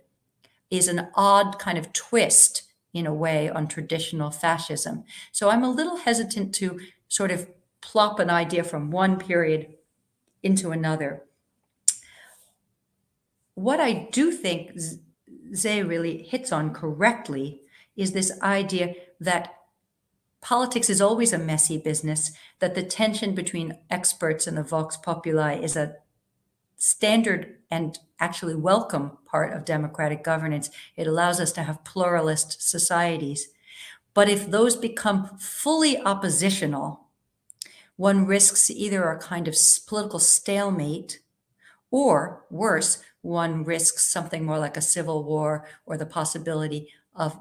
is an odd kind of twist, in a way, on traditional fascism. So I'm a little hesitant to sort of plop an idea from one period into another. What I do think Zé really hits on correctly is this idea that politics is always a messy business, that the tension between experts and the vox populi is a standard and actually welcome part of democratic governance. It allows us to have pluralist societies. But if those become fully oppositional, one risks either a kind of political stalemate, or worse, one risks something more like a civil war, or the possibility of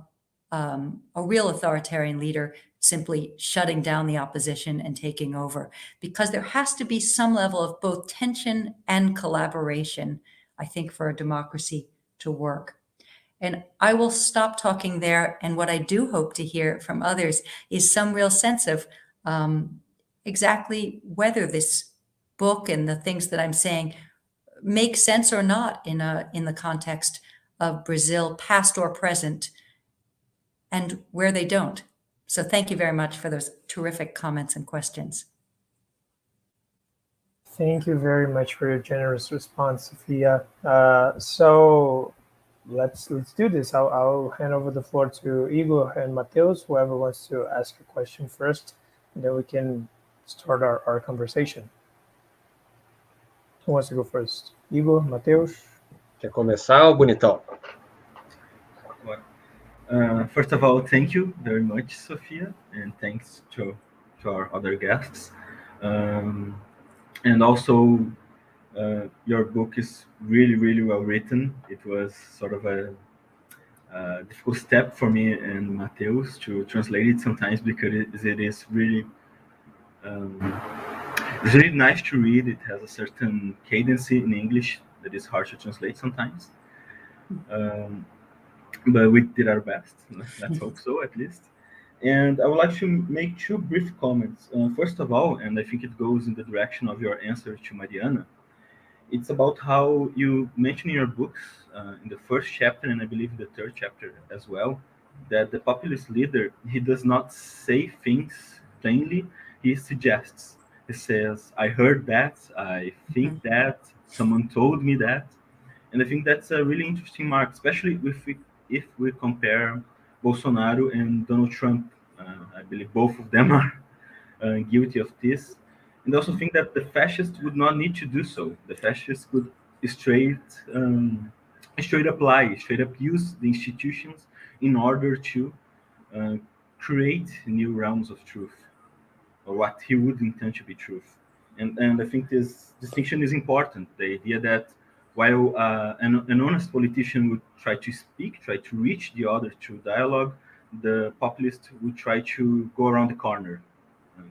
a real authoritarian leader simply shutting down the opposition and taking over, because there has to be some level of both tension and collaboration, I think, for a democracy to work. And I will stop talking there. And what I do hope to hear from others is some real sense of exactly whether this book and the things that I'm saying make sense or not in the context of Brazil, past or present, and where they don't. So thank you very much for those terrific comments and questions. Thank you very much for your generous response, Sophia. So let's do this. I'll hand over the floor to Igor and Matheus, whoever wants to ask a question first, and then we can start our conversation. Who wants to go first? Igor, Matheus? Quer começar, bonitão? First of all, thank you very much, Sophia, and thanks to our other guests. And also, your book is really, really well written. It was sort of a difficult step for me and Matheus to translate it sometimes, because it is really it's really nice to read. It has a certain cadence in English that is hard to translate sometimes. But we did our best. Let's hope so, at least. And I would like to make two brief comments. First of all, and I think it goes in the direction of your answer to Mariana, it's about how you mention in your books, in the first chapter, and I believe the third chapter as well, that the populist leader, he does not say things plainly, he suggests. He says, I heard that, I think that, someone told me that. And I think that's a really interesting mark, especially if we compare Bolsonaro and Donald Trump. I believe both of them are guilty of this. And I also think that the fascists would not need to do so. The fascists could straight up use the institutions in order to create new realms of truth, or what he would intend to be truth. And I think this distinction is important. The idea that while an honest politician would try to speak, try to reach the other through dialogue, the populist would try to go around the corner,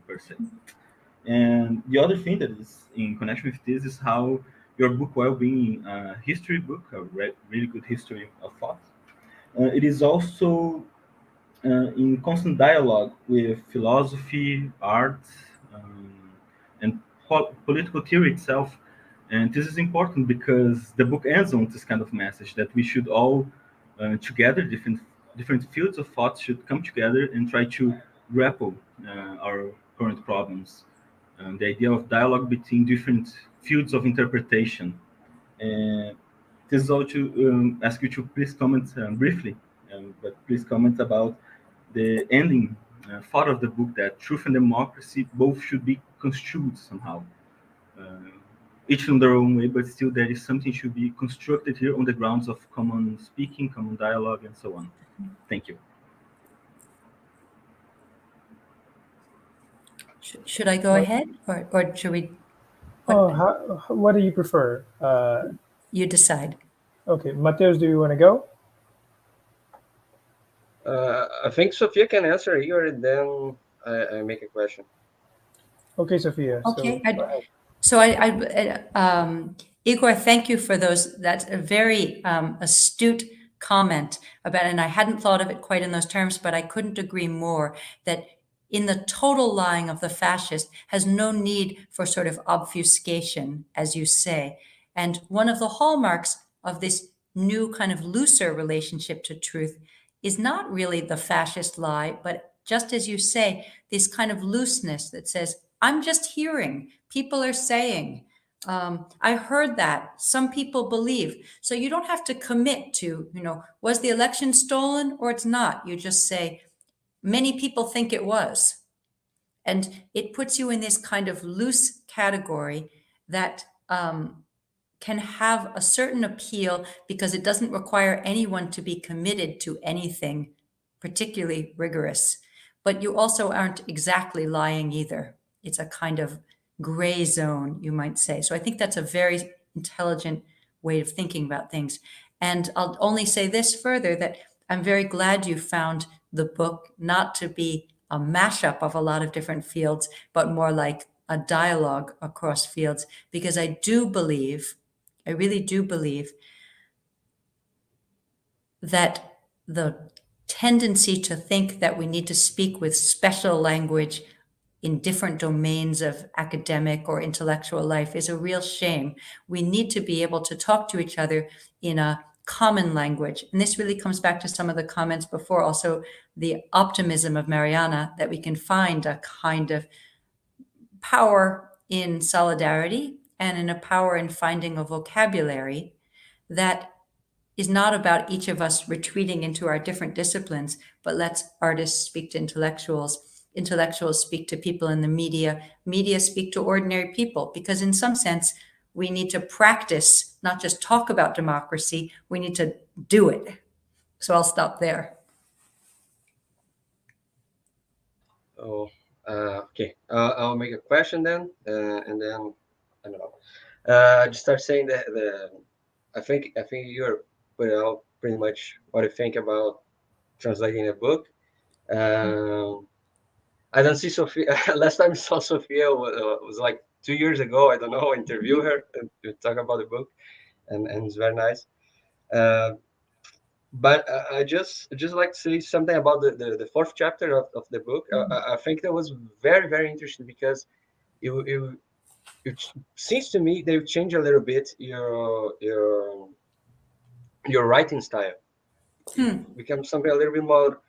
per se. And the other thing that is in connection with this is how your book, while being a history book, a really good history of thought, it is also in constant dialogue with philosophy, art, and political theory itself. And this is important because the book ends on this kind of message that we should all together, different fields of thought should come together and try to grapple our current problems. The idea of dialogue between different fields of interpretation. This is all to ask you to please comment briefly, but please comment about the ending thought of the book, that truth and democracy both should be construed somehow. Each in their own way, but still there is something should be constructed here on the grounds of common speaking, common dialogue, and so on. Thank you. Should I go ahead, or should we? What do you prefer? You decide. Okay, Matheus, do you want to go? I think Sophia can answer here, and then I make a question. Okay, Sophia. Okay. Igor, thank you for those. That's a very astute comment about, and I hadn't thought of it quite in those terms, but I couldn't agree more that in the total lying of the fascist has no need for sort of obfuscation, as you say. And one of the hallmarks of this new kind of looser relationship to truth is not really the fascist lie, but just as you say, this kind of looseness that says, I'm just hearing, people are saying, I heard that, some people believe. So you don't have to commit to, was the election stolen or it's not? You just say, many people think it was. And it puts you in this kind of loose category that can have a certain appeal because it doesn't require anyone to be committed to anything particularly rigorous. But you also aren't exactly lying either. It's a kind of gray zone, you might say. So I think that's a very intelligent way of thinking about things. And I'll only say this further, that I'm very glad you found the book not to be a mashup of a lot of different fields, but more like a dialogue across fields, because I really do believe that the tendency to think that we need to speak with special language in different domains of academic or intellectual life is a real shame. We need to be able to talk to each other in a common language. And this really comes back to some of the comments before, also the optimism of Mariana, that we can find a kind of power in solidarity and in a power in finding a vocabulary that is not about each of us retreating into our different disciplines, but lets artists speak to intellectuals, intellectuals speak to people in the media, media speak to ordinary people, because in some sense, we need to practice, not just talk about democracy, we need to do it. So I'll stop there. Oh, okay. I'll make a question then, and then I don't know. Just start saying that I think you're put out pretty much what I think about translating a book. I don't see Sophia. Last time I saw Sophia was like 2 years ago. I don't know. Interview her and to talk about the book, and it's very nice. But I just like to say something about the fourth chapter of the book. I think that was very, very interesting because it seems to me they've changed a little bit your writing style. Become something a little bit more.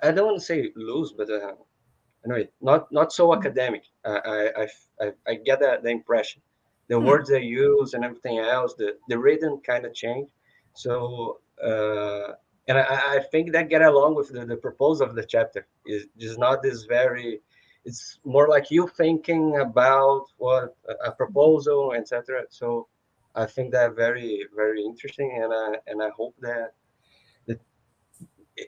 I don't want to say loose, but anyway, not so academic. I get the impression. The words they use and everything else, the rhythm kind of changed. So and I think that get along with the proposal of the chapter. Is not this very. It's more like you thinking about what a proposal, etc. So I think that very, very interesting, and I hope that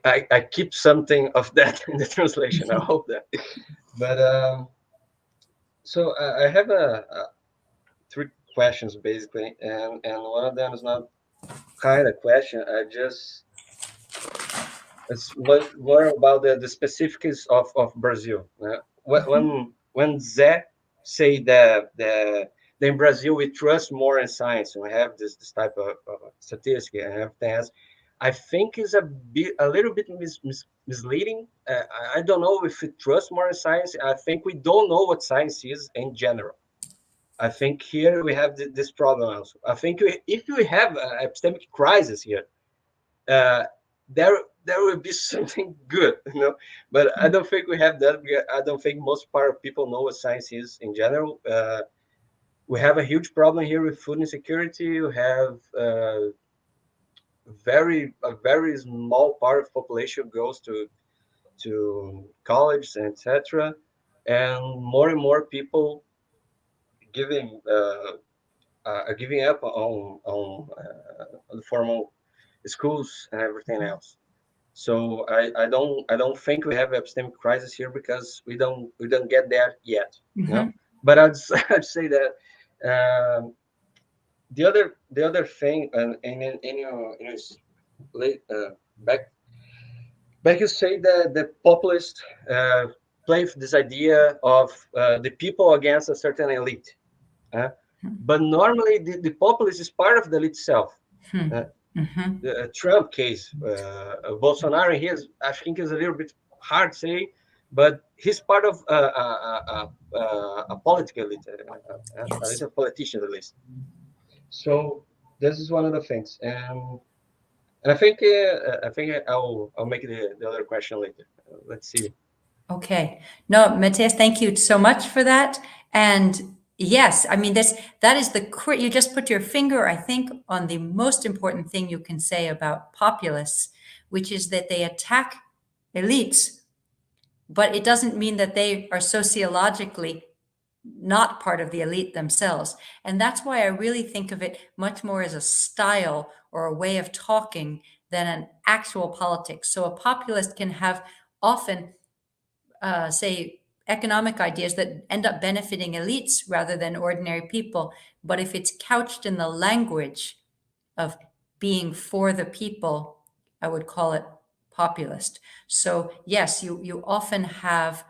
I keep something of that in the translation. I hope that. But so I have three questions basically, and one of them is not kind of question. It's more about the specifics of Brazil. When Zé say that in Brazil we trust more in science, and we have this type of statistic and everything else, I think is a little bit misleading. I don't know if we trust more in science. I think we don't know what science is in general. I think here we have this problem also. I think if we have an epistemic crisis here, there will be something good, But I don't think we have that. I don't think most part of people know what science is in general. We have a huge problem here with food insecurity. We have a very small part of population goes to college, etc., and more people giving up on the formal schools and everything else. So I don't think we have an epistemic crisis here because we don't get there yet. But I'd say that the other thing, and in your back you say that the populists play with this idea of the people against a certain elite. But normally the populist is part of the elite itself. The Trump case, Bolsonaro, I think is a little bit hard to say, but he's part of a political elite, a politician at least. So this is one of the things, and I think I'll make the other question later. Let's see. Okay. No, Matheus, thank you so much for that. And yes, I mean, that is you just put your finger, I think, on the most important thing you can say about populists, which is that they attack elites, but it doesn't mean that they are sociologically not part of the elite themselves. And that's why I really think of it much more as a style or a way of talking than an actual politics. So a populist can have often, say, economic ideas that end up benefiting elites rather than ordinary people. But if it's couched in the language of being for the people, I would call it populist. So yes, you often have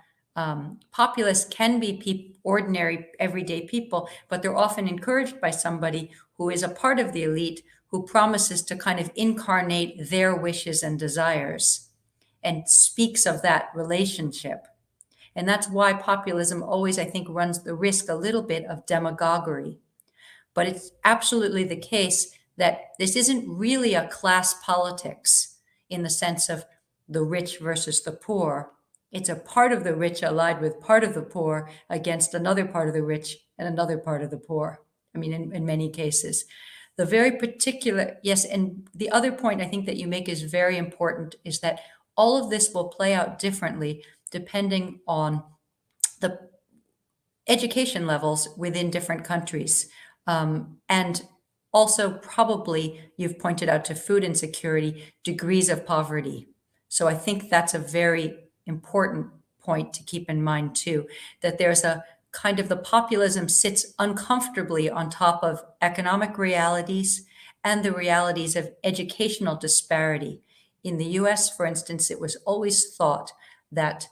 populists can be ordinary, everyday people, but they're often encouraged by somebody who is a part of the elite, who promises to kind of incarnate their wishes and desires and speaks of that relationship. And that's why populism always, I think, runs the risk a little bit of demagoguery. But it's absolutely the case that this isn't really a class politics in the sense of the rich versus the poor. It's a part of the rich allied with part of the poor against another part of the rich and another part of the poor. I mean, in many cases. The very particular, yes, and the other point I think that you make is very important, is that all of this will play out differently depending on the education levels within different countries. And also probably, you've pointed out to food insecurity, degrees of poverty. So I think that's a very important point to keep in mind too, that there's a kind of the populism sits uncomfortably on top of economic realities and the realities of educational disparity. In the US, for instance, it was always thought that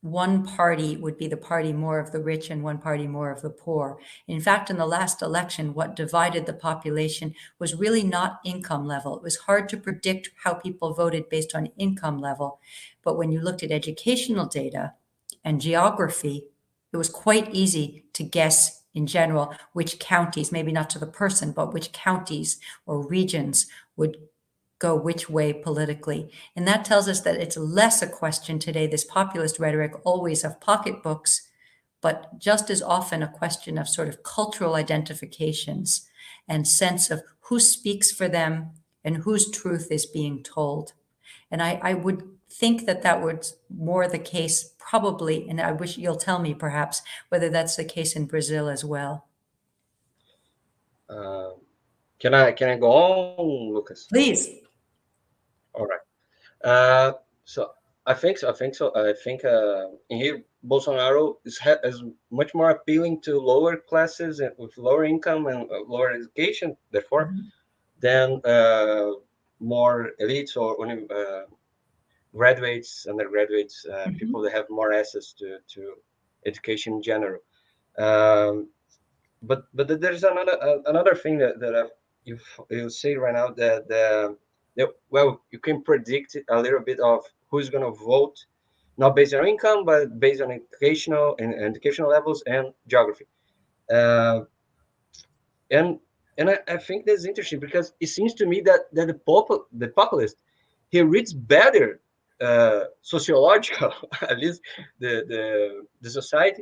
one party would be the party more of the rich and one party more of the poor. In fact, in the last election, what divided the population was really not income level. It was hard to predict how people voted based on income level. But when you looked at educational data and geography, it was quite easy to guess in general which counties, maybe not to the person, but which counties or regions would go which way politically. And that tells us that it's less a question today, this populist rhetoric always of pocketbooks, but just as often a question of sort of cultural identifications and sense of who speaks for them and whose truth is being told. And I would think that that was more the case probably, and I wish you'll tell me perhaps whether that's the case in Brazil as well. Can I go on, Lucas? Please. All right. So I think in here Bolsonaro is much more appealing to lower classes and with lower income and lower education, therefore, than more elites or graduates, undergraduates, people that have more access to education in general. But there's another thing that you say right now that well, you can predict a little bit of who's going to vote, not based on income, but based on educational levels and geography. And I think that's interesting because it seems to me that the populist, he reads better sociological, at least the society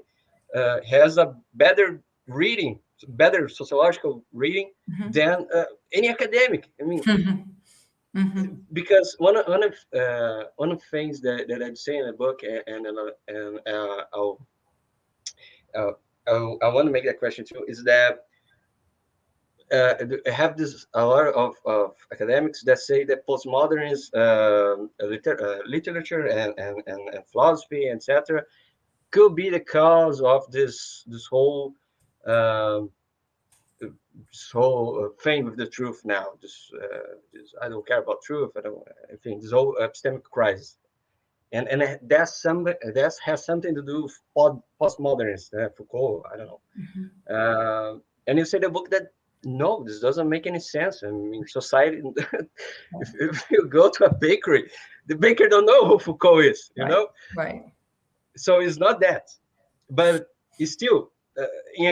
has a better reading, better sociological reading than any academic. I mean, because one of the things that I'd say in the book, and I want to make that question too, is that I have a lot of academics that say that postmodernist literature and philosophy, etc., could be the cause of this whole thing with the truth now. This I don't care about truth. I think this whole epistemic crisis, and that has something to do with postmodernists, Foucault. I don't know. And you say the book that no, this doesn't make any sense. I mean, society. if you go to a bakery, the baker don't know who Foucault is. You know, right? So it's not that, but it's still. In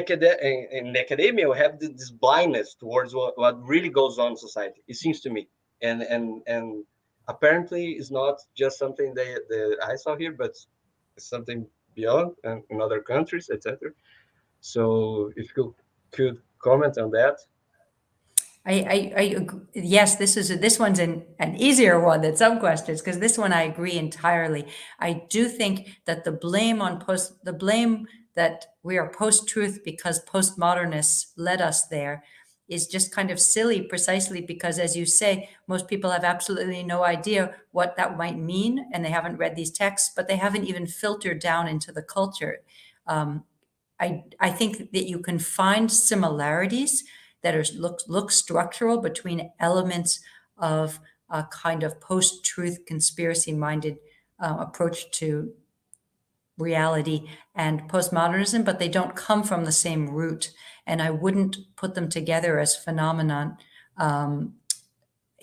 academia, we have this blindness towards what really goes on in society. It seems to me, and apparently, it's not just something that I saw here, but it's something beyond and in other countries, etc. So, if you could comment on that. I yes, this one's an easier one than some questions, because this one I agree entirely. I do think that the blame that we are post-truth because postmodernists led us there is just kind of silly, precisely because, as you say, most people have absolutely no idea what that might mean, and they haven't read these texts, but they haven't even filtered down into the culture. I think that you can find similarities that look structural between elements of a kind of post-truth, conspiracy-minded approach to reality and postmodernism, but they don't come from the same root. And I wouldn't put them together as phenomenon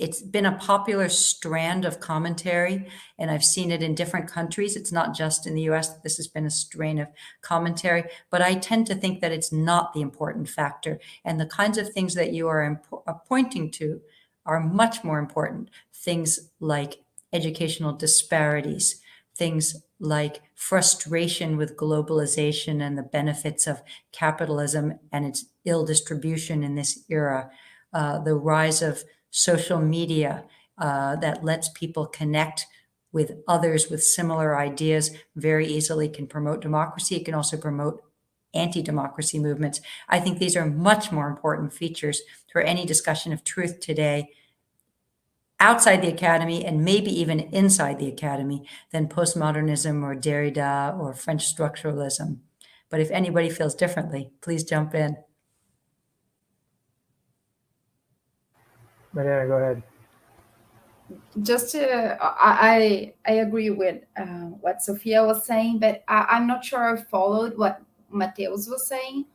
it's been a popular strand of commentary, and I've seen it in different countries. It's not just in the US that this has been a strain of commentary, but I tend to think that it's not the important factor. And the kinds of things that you are pointing to are much more important. Things like educational disparities, things like frustration with globalization and the benefits of capitalism and its ill distribution in this era, the rise of social media that lets people connect with others with similar ideas very easily, can promote democracy. It can also promote anti-democracy movements. I think these are much more important features for any discussion of truth today, outside the academy and maybe even inside the academy, than postmodernism or Derrida or French structuralism. But if anybody feels differently, please jump in. Mariana, go ahead. Just I agree with what Sophia was saying, but I'm not sure I followed what Matheus was saying.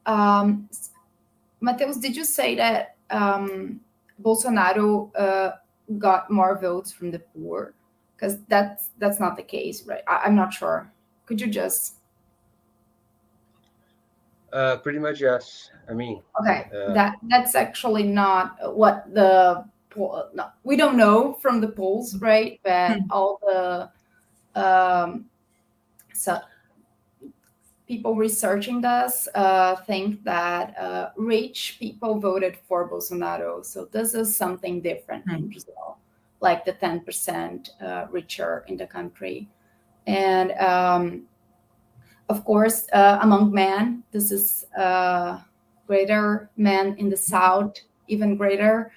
Matheus, did you say that Bolsonaro got more votes from the poor? Because that's not the case, right? I'm not sure. Could you just... Pretty much, yes. I mean, okay, that's actually not what the poll. No, we don't know from the polls, right? But all the so people researching this think that rich people voted for Bolsonaro. So this is something different in Brazil, like the 10% richer in the country. And of course, among men, this is greater. Men in the South, even greater.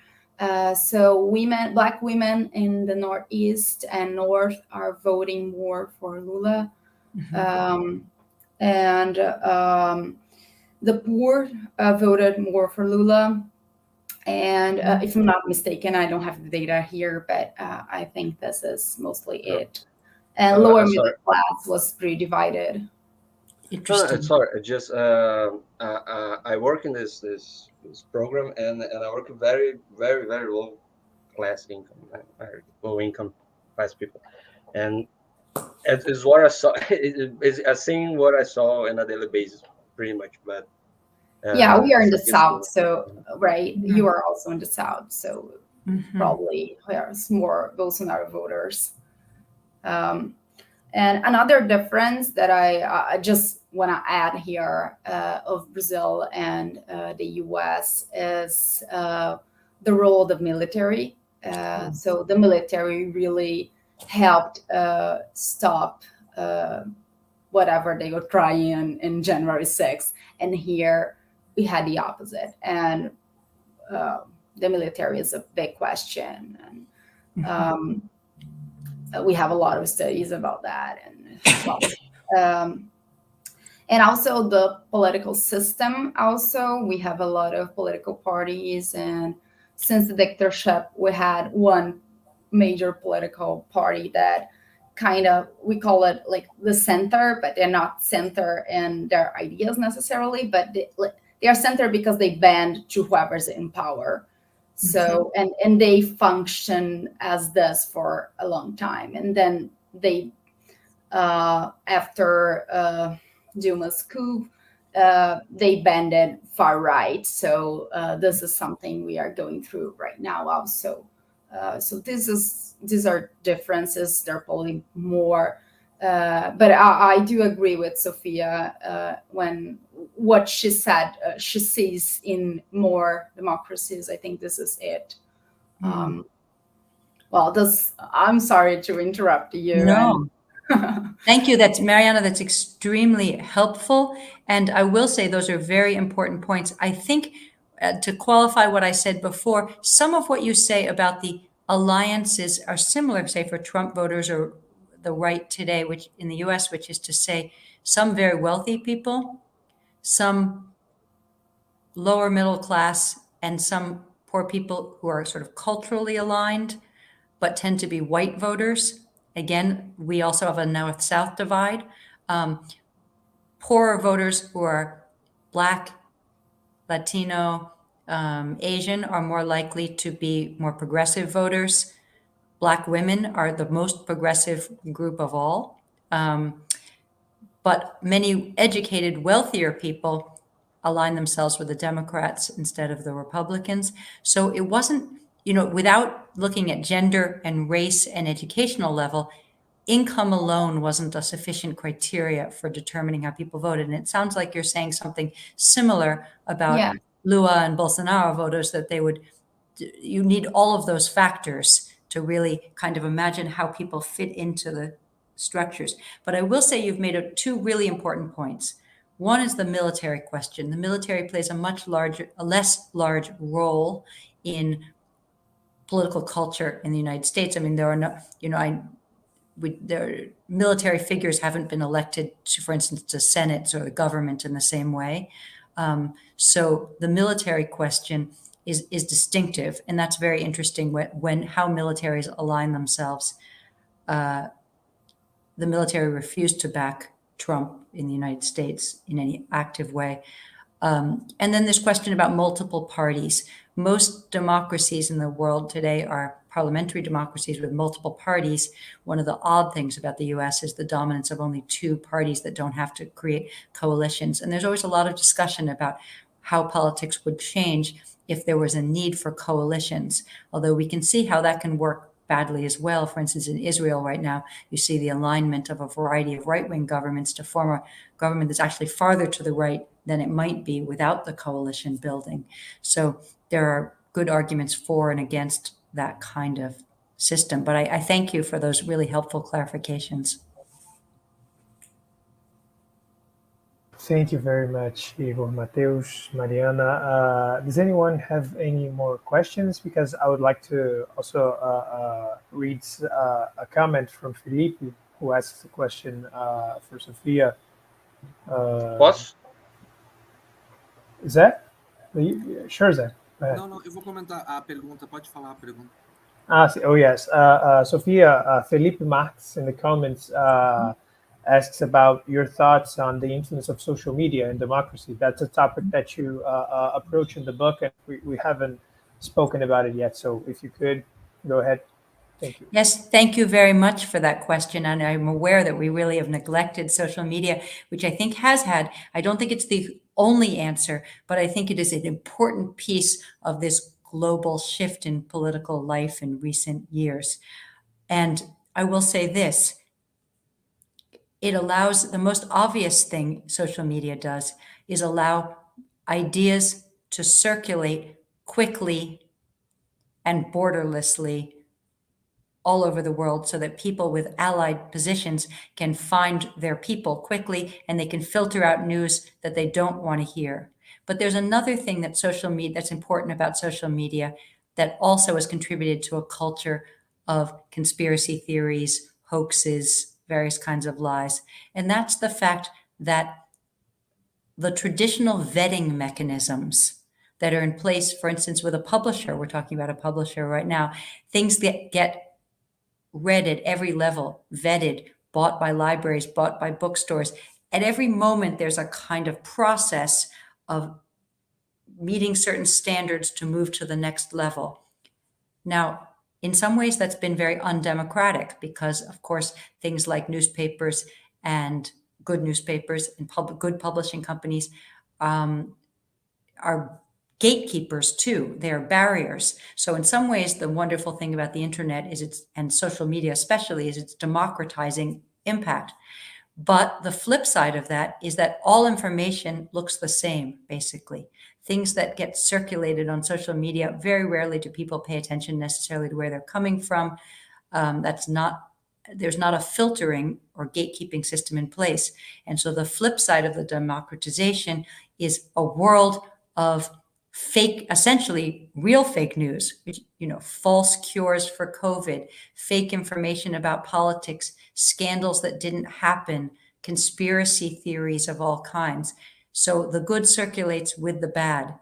So women, Black women in the Northeast and North are voting more for Lula. And the poor voted more for Lula. And if I'm not mistaken, I don't have the data here, but I think this is mostly it. And lower middle class was pretty divided. Interesting. Sorry, just I work in this program, and I work with very low class income, low income class people, and it is what I saw. I've seen what I saw on a daily basis, pretty much. But yeah, we are in the South, so right, you are also in the South, so probably there's more Bolsonaro voters. And another difference that I just want to add here of Brazil and the US is the role of the military. So the military really helped stop whatever they were trying in January 6th. And here we had the opposite. And the military is a big question. And we have a lot of studies about that, and also the political system. Also, we have a lot of political parties, and since the dictatorship, we had one major political party that kind of, we call it like the center, but they're not center in their ideas necessarily, but they are center because they bend to whoever's in power. So, and they function as this for a long time. And then they, after Dilma's coup, they bended far right. So this is something we are going through right now also. So these are differences. They're probably more, but I do agree with Sophia when what she said, she sees in more democracies. I think this is it. Well, I'm sorry to interrupt you. No. Thank you. That's Mariana. That's extremely helpful. And I will say those are very important points. I think to qualify what I said before, some of what you say about the alliances are similar, say, for Trump voters or the right today, which in the US, which is to say some very wealthy people, some lower middle class, and some poor people who are sort of culturally aligned, but tend to be white voters. Again, we also have a North-South divide. Poorer voters who are Black, Latino, Asian are more likely to be more progressive voters. Black women are the most progressive group of all. But many educated, wealthier people align themselves with the Democrats instead of the Republicans. So it wasn't, without looking at gender and race and educational level, income alone wasn't a sufficient criteria for determining how people voted. And it sounds like you're saying something similar about Yeah. Lula and Bolsonaro voters, that you need all of those factors to really kind of imagine how people fit into the structures. But I will say you've made two really important points. One is the military question. The military plays a less large role in political culture in the United States. I mean, there are no, military figures haven't been elected to, for instance, to senates or the government in the same way. So the military question is distinctive, and that's very interesting how militaries align themselves. The military refused to back Trump in the United States in any active way. And then this question about multiple parties. Most democracies in the world today are parliamentary democracies with multiple parties. One of the odd things about the US is the dominance of only two parties that don't have to create coalitions. And there's always a lot of discussion about how politics would change if there was a need for coalitions, although we can see how that can work badly as well. For instance, in Israel right now, you see the alignment of a variety of right-wing governments to form a government that's actually farther to the right than it might be without the coalition building. So there are good arguments for and against that kind of system. But I thank you for those really helpful clarifications. Thank you very much, Igor, Matheus, Mariana. Does anyone have any more questions? Because I would like to also read a comment from Felipe, who asks a question for Sophia. Posso? Zé? Sure, Zé. Não, eu vou comentar a pergunta. Pode falar a pergunta. Oh, yes. Sophia, Felipe Marx in the comments asks about your thoughts on the influence of social media in democracy. That's a topic that you approach in the book, and we haven't spoken about it yet. So if you could, go ahead. Thank you. Yes, thank you very much for that question. And I'm aware that we really have neglected social media, which I think I don't think it's the only answer, but I think it is an important piece of this global shift in political life in recent years. And I will say this, it allows, the most obvious thing social media does is allow ideas to circulate quickly and borderlessly all over the world, so that people with allied positions can find their people quickly, and they can filter out news that they don't want to hear. But there's another thing that that's important about social media that also has contributed to a culture of conspiracy theories, hoaxes, various kinds of lies. And that's the fact that the traditional vetting mechanisms that are in place, for instance, with a publisher, we're talking about a publisher right now, things that get read at every level, vetted, bought by libraries, bought by bookstores. At every moment, there's a kind of process of meeting certain standards to move to the next level. Now, in some ways, that's been very undemocratic because, of course, things like newspapers and good newspapers and good publishing companies are gatekeepers too. They are barriers. So in some ways, the wonderful thing about the internet and social media especially, is its democratizing impact. But the flip side of that is that all information looks the same, basically. Things that get circulated on social media, very rarely do people pay attention necessarily to where they're coming from. There's not a filtering or gatekeeping system in place. And so the flip side of the democratization is a world of essentially real fake news, false cures for COVID, fake information about politics, scandals that didn't happen, conspiracy theories of all kinds. So the good circulates with the bad.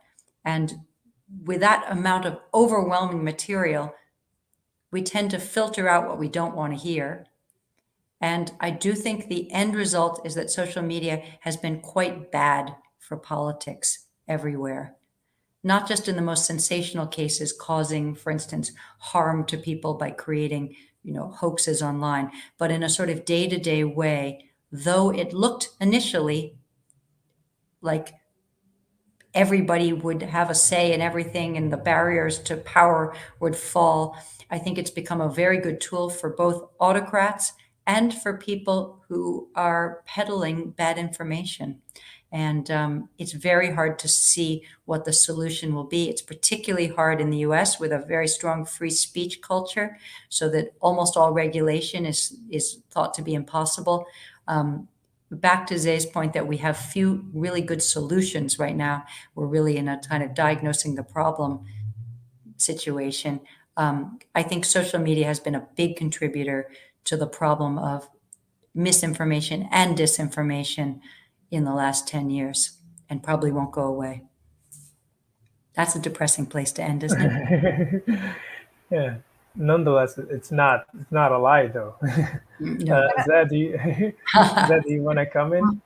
And with that amount of overwhelming material, we tend to filter out what we don't want to hear. And I do think the end result is that social media has been quite bad for politics everywhere. not just in the most sensational cases, causing, for instance, harm to people by creating, hoaxes online, but in a sort of day-to-day way, though it looked initially like everybody would have a say in everything and the barriers to power would fall, I think it's become a very good tool for both autocrats and for people who are peddling bad information. And it's very hard to see what the solution will be. It's particularly hard in the US with a very strong free speech culture, so that almost all regulation is thought to be impossible. Back to Zay's point that we have few really good solutions right now. We're really in a kind of diagnosing the problem situation. I think social media has been a big contributor to the problem of misinformation and disinformation in the last 10 years, and probably won't go away. That's a depressing place to end, isn't it? Yeah. Nonetheless, it's not a lie, though. No. Zé, do you want to comment?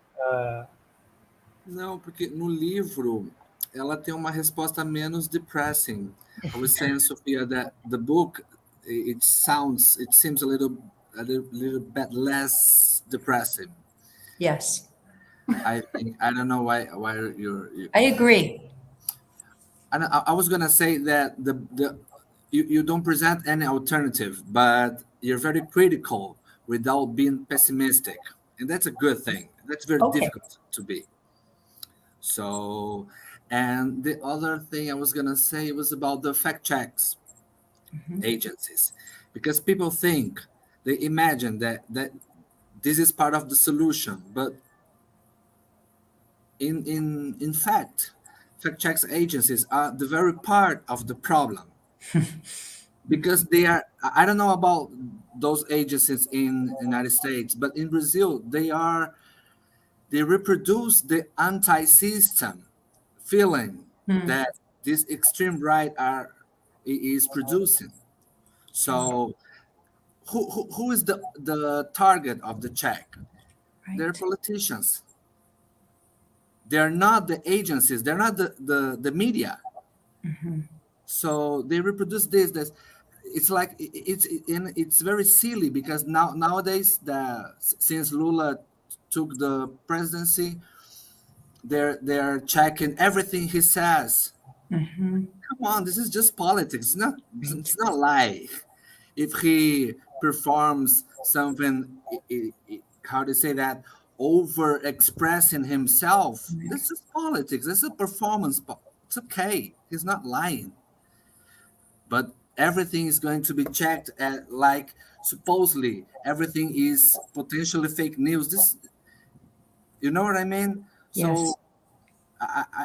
Não, porque no livro ela tem uma resposta menos depressing. I was saying, Sophia, that the book it seems a little bit less depressing. Yes. I think I don't know why you're I agree. I was gonna say that you don't present any alternative, but you're very critical without being pessimistic, and that's a good thing. That's very difficult to be. So, and the other thing I was gonna say was about the fact checks agencies, because people they imagine that this is part of the solution, but in fact, fact checks agencies are the very part of the problem. Because they are, I don't know about those agencies in the United States, but in Brazil, they reproduce the anti-system feeling that this extreme right is producing. So who is the target of the check? Right. They're politicians. They're not the agencies. They're not the media. So they reproduce this. It's like it's very silly, because nowadays since Lula took the presidency, they're checking everything he says. Come on, this is just politics. It's not lie. If he performs something, how to say that, over expressing himself, this is politics. This is a performance. It's okay. He's not lying. But everything is going to be checked at, like, supposedly everything is potentially fake news. This, you know what I mean? Yes. So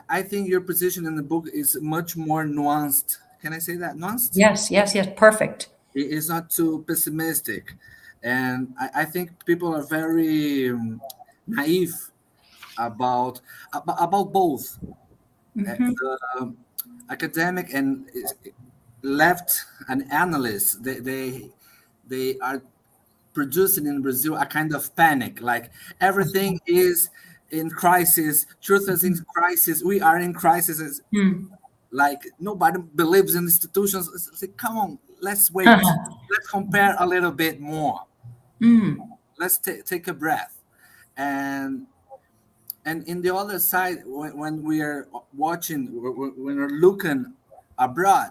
I think your position in the book is much more nuanced. Can I say that? Nuanced? Yes. Perfect. It's not too pessimistic. And I think people are very naive about both the academic and left and analysts. They are producing in Brazil a kind of panic, like everything is in crisis, truth is in crisis, we are in crisis. Like nobody believes in institutions. It's like, come on, let's wait. Let's compare a little bit more. Let's take a breath. And in the other side, when we are watching, when we're looking abroad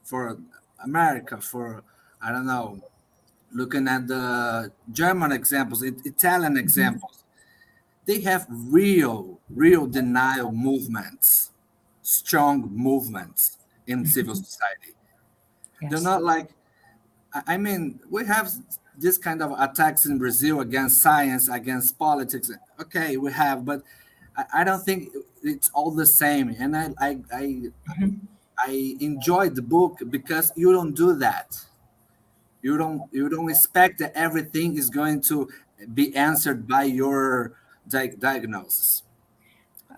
for America, for, I don't know, looking at the German examples, Italian examples, they have real denial movements, strong movements in civil society. Yes. They're not like, I mean, we have this kind of attacks in Brazil against science, against politics. Okay, we have, but I don't think it's all the same. And I enjoyed the book because you don't do that. You don't expect that everything is going to be answered by your diagnosis.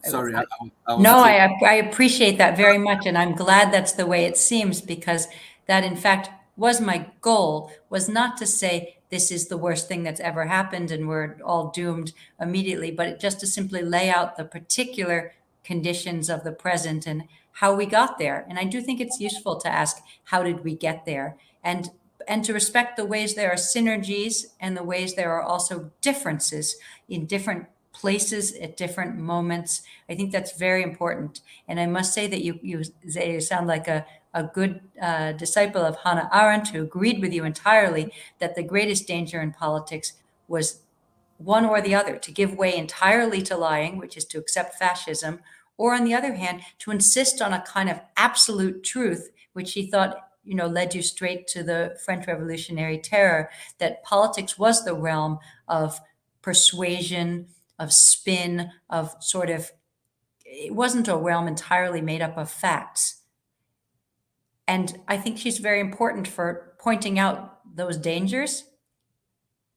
Sorry, I appreciate that very much, and I'm glad that's the way it seems, because that, in fact, was my goal, was not to say this is the worst thing that's ever happened and we're all doomed immediately, but just to simply lay out the particular conditions of the present and how we got there. And I do think it's useful to ask, how did we get there? And to respect the ways there are synergies and the ways there are also differences in different places at different moments. I think that's very important. And I must say that you sound like a good disciple of Hannah Arendt, who agreed with you entirely that the greatest danger in politics was one or the other, to give way entirely to lying, which is to accept fascism, or on the other hand, to insist on a kind of absolute truth, which he thought, led you straight to the French Revolutionary Terror, that politics was the realm of persuasion, of spin, of sort of, it wasn't a realm entirely made up of facts. And I think she's very important for pointing out those dangers.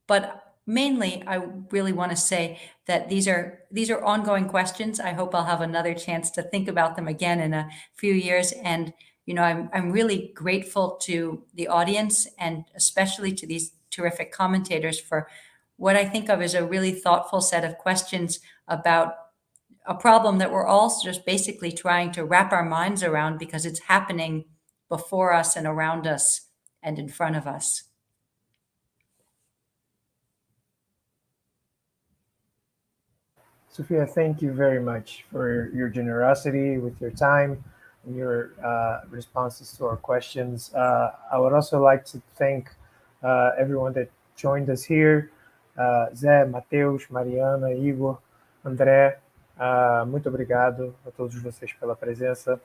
But mainly, I really want to say that these are ongoing questions. I hope I'll have another chance to think about them again in a few years. And I'm really grateful to the audience and especially to these terrific commentators for what I think of as a really thoughtful set of questions about a problem that we're all just basically trying to wrap our minds around because it's happening before us and around us and in front of us. Sophia, thank you very much for your generosity with your time and your responses to our questions. I would also like to thank everyone that joined us here. Zé, Matheus, Mariana, Igor, André, muito obrigado a todos vocês pela presença.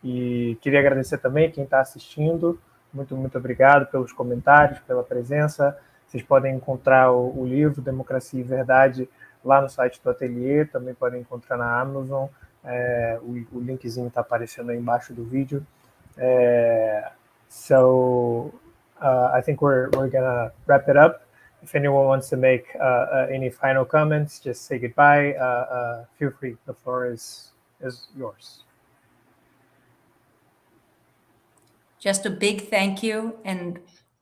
E queria agradecer também quem está assistindo. Muito obrigado pelos comentários, pela presença. Vocês podem encontrar o livro Democracia e Verdade lá no site do Ateliê, também podem encontrar na Amazon. O linkzinho está aparecendo aí embaixo do vídeo. So I think we're gonna wrap it up. If anyone wants to make any final comments, just say goodbye. Feel free. The floor is yours. Just a big thank you, and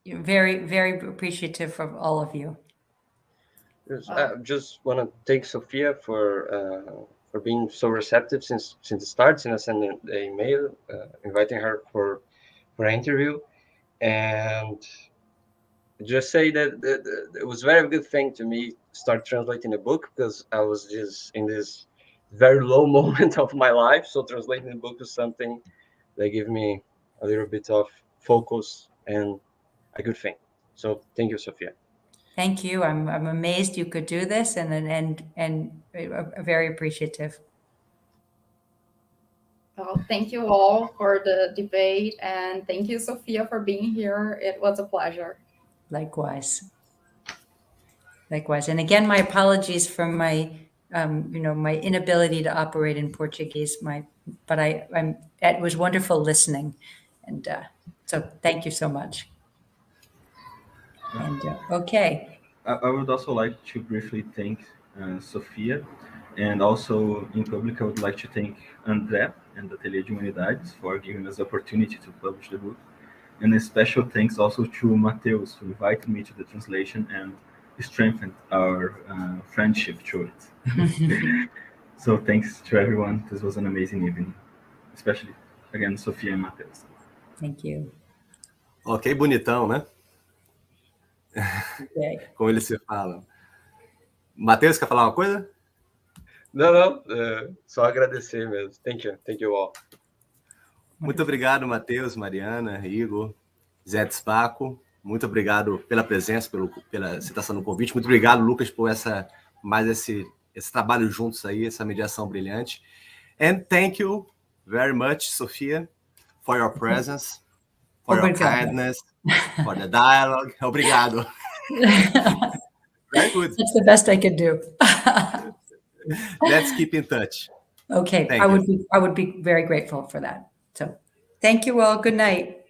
very, very appreciative of all of you. I just want to thank Sophia for being so receptive since the start, since I sent an email inviting her for an interview, and just say that it was a very good thing to me start translating a book, because I was just in this very low moment of my life. So translating a book was something that gave me a little bit of focus and a good thing. So thank you, Sophia. Thank you. I'm amazed you could do this, and very appreciative. Well, thank you all for the debate, and thank you, Sophia, for being here. It was a pleasure. Likewise. And again, my apologies for my, my inability to operate in Portuguese. But it was wonderful listening, and so thank you so much. And okay. I would also like to briefly thank Sophia, and also in public I would like to thank André and the Ateliê de Humanidades for giving us the opportunity to publish the book. And a special thanks also to Matheus, who invited me to the translation and strengthened our friendship through it. So thanks to everyone. This was an amazing evening, especially, again, Sophia and Matheus. Thank you. Ok, bonitão, né? Okay. Como eles se falam. Matheus, quer falar uma coisa? Não, só agradecer mesmo. Thank you all. Muito obrigado, Matheus, Mariana, Igor, Zé Spaco. Muito obrigado pela presença, pela aceitação do convite. Muito obrigado, Lucas, por esse trabalho juntos aí, essa mediação brilhante. And thank you very much, Sophia, for your presence, for your kindness, for the dialogue. Obrigado. Very good. That's the best I could do. Let's keep in touch. Okay, I would be very grateful for that. So thank you all. Good night.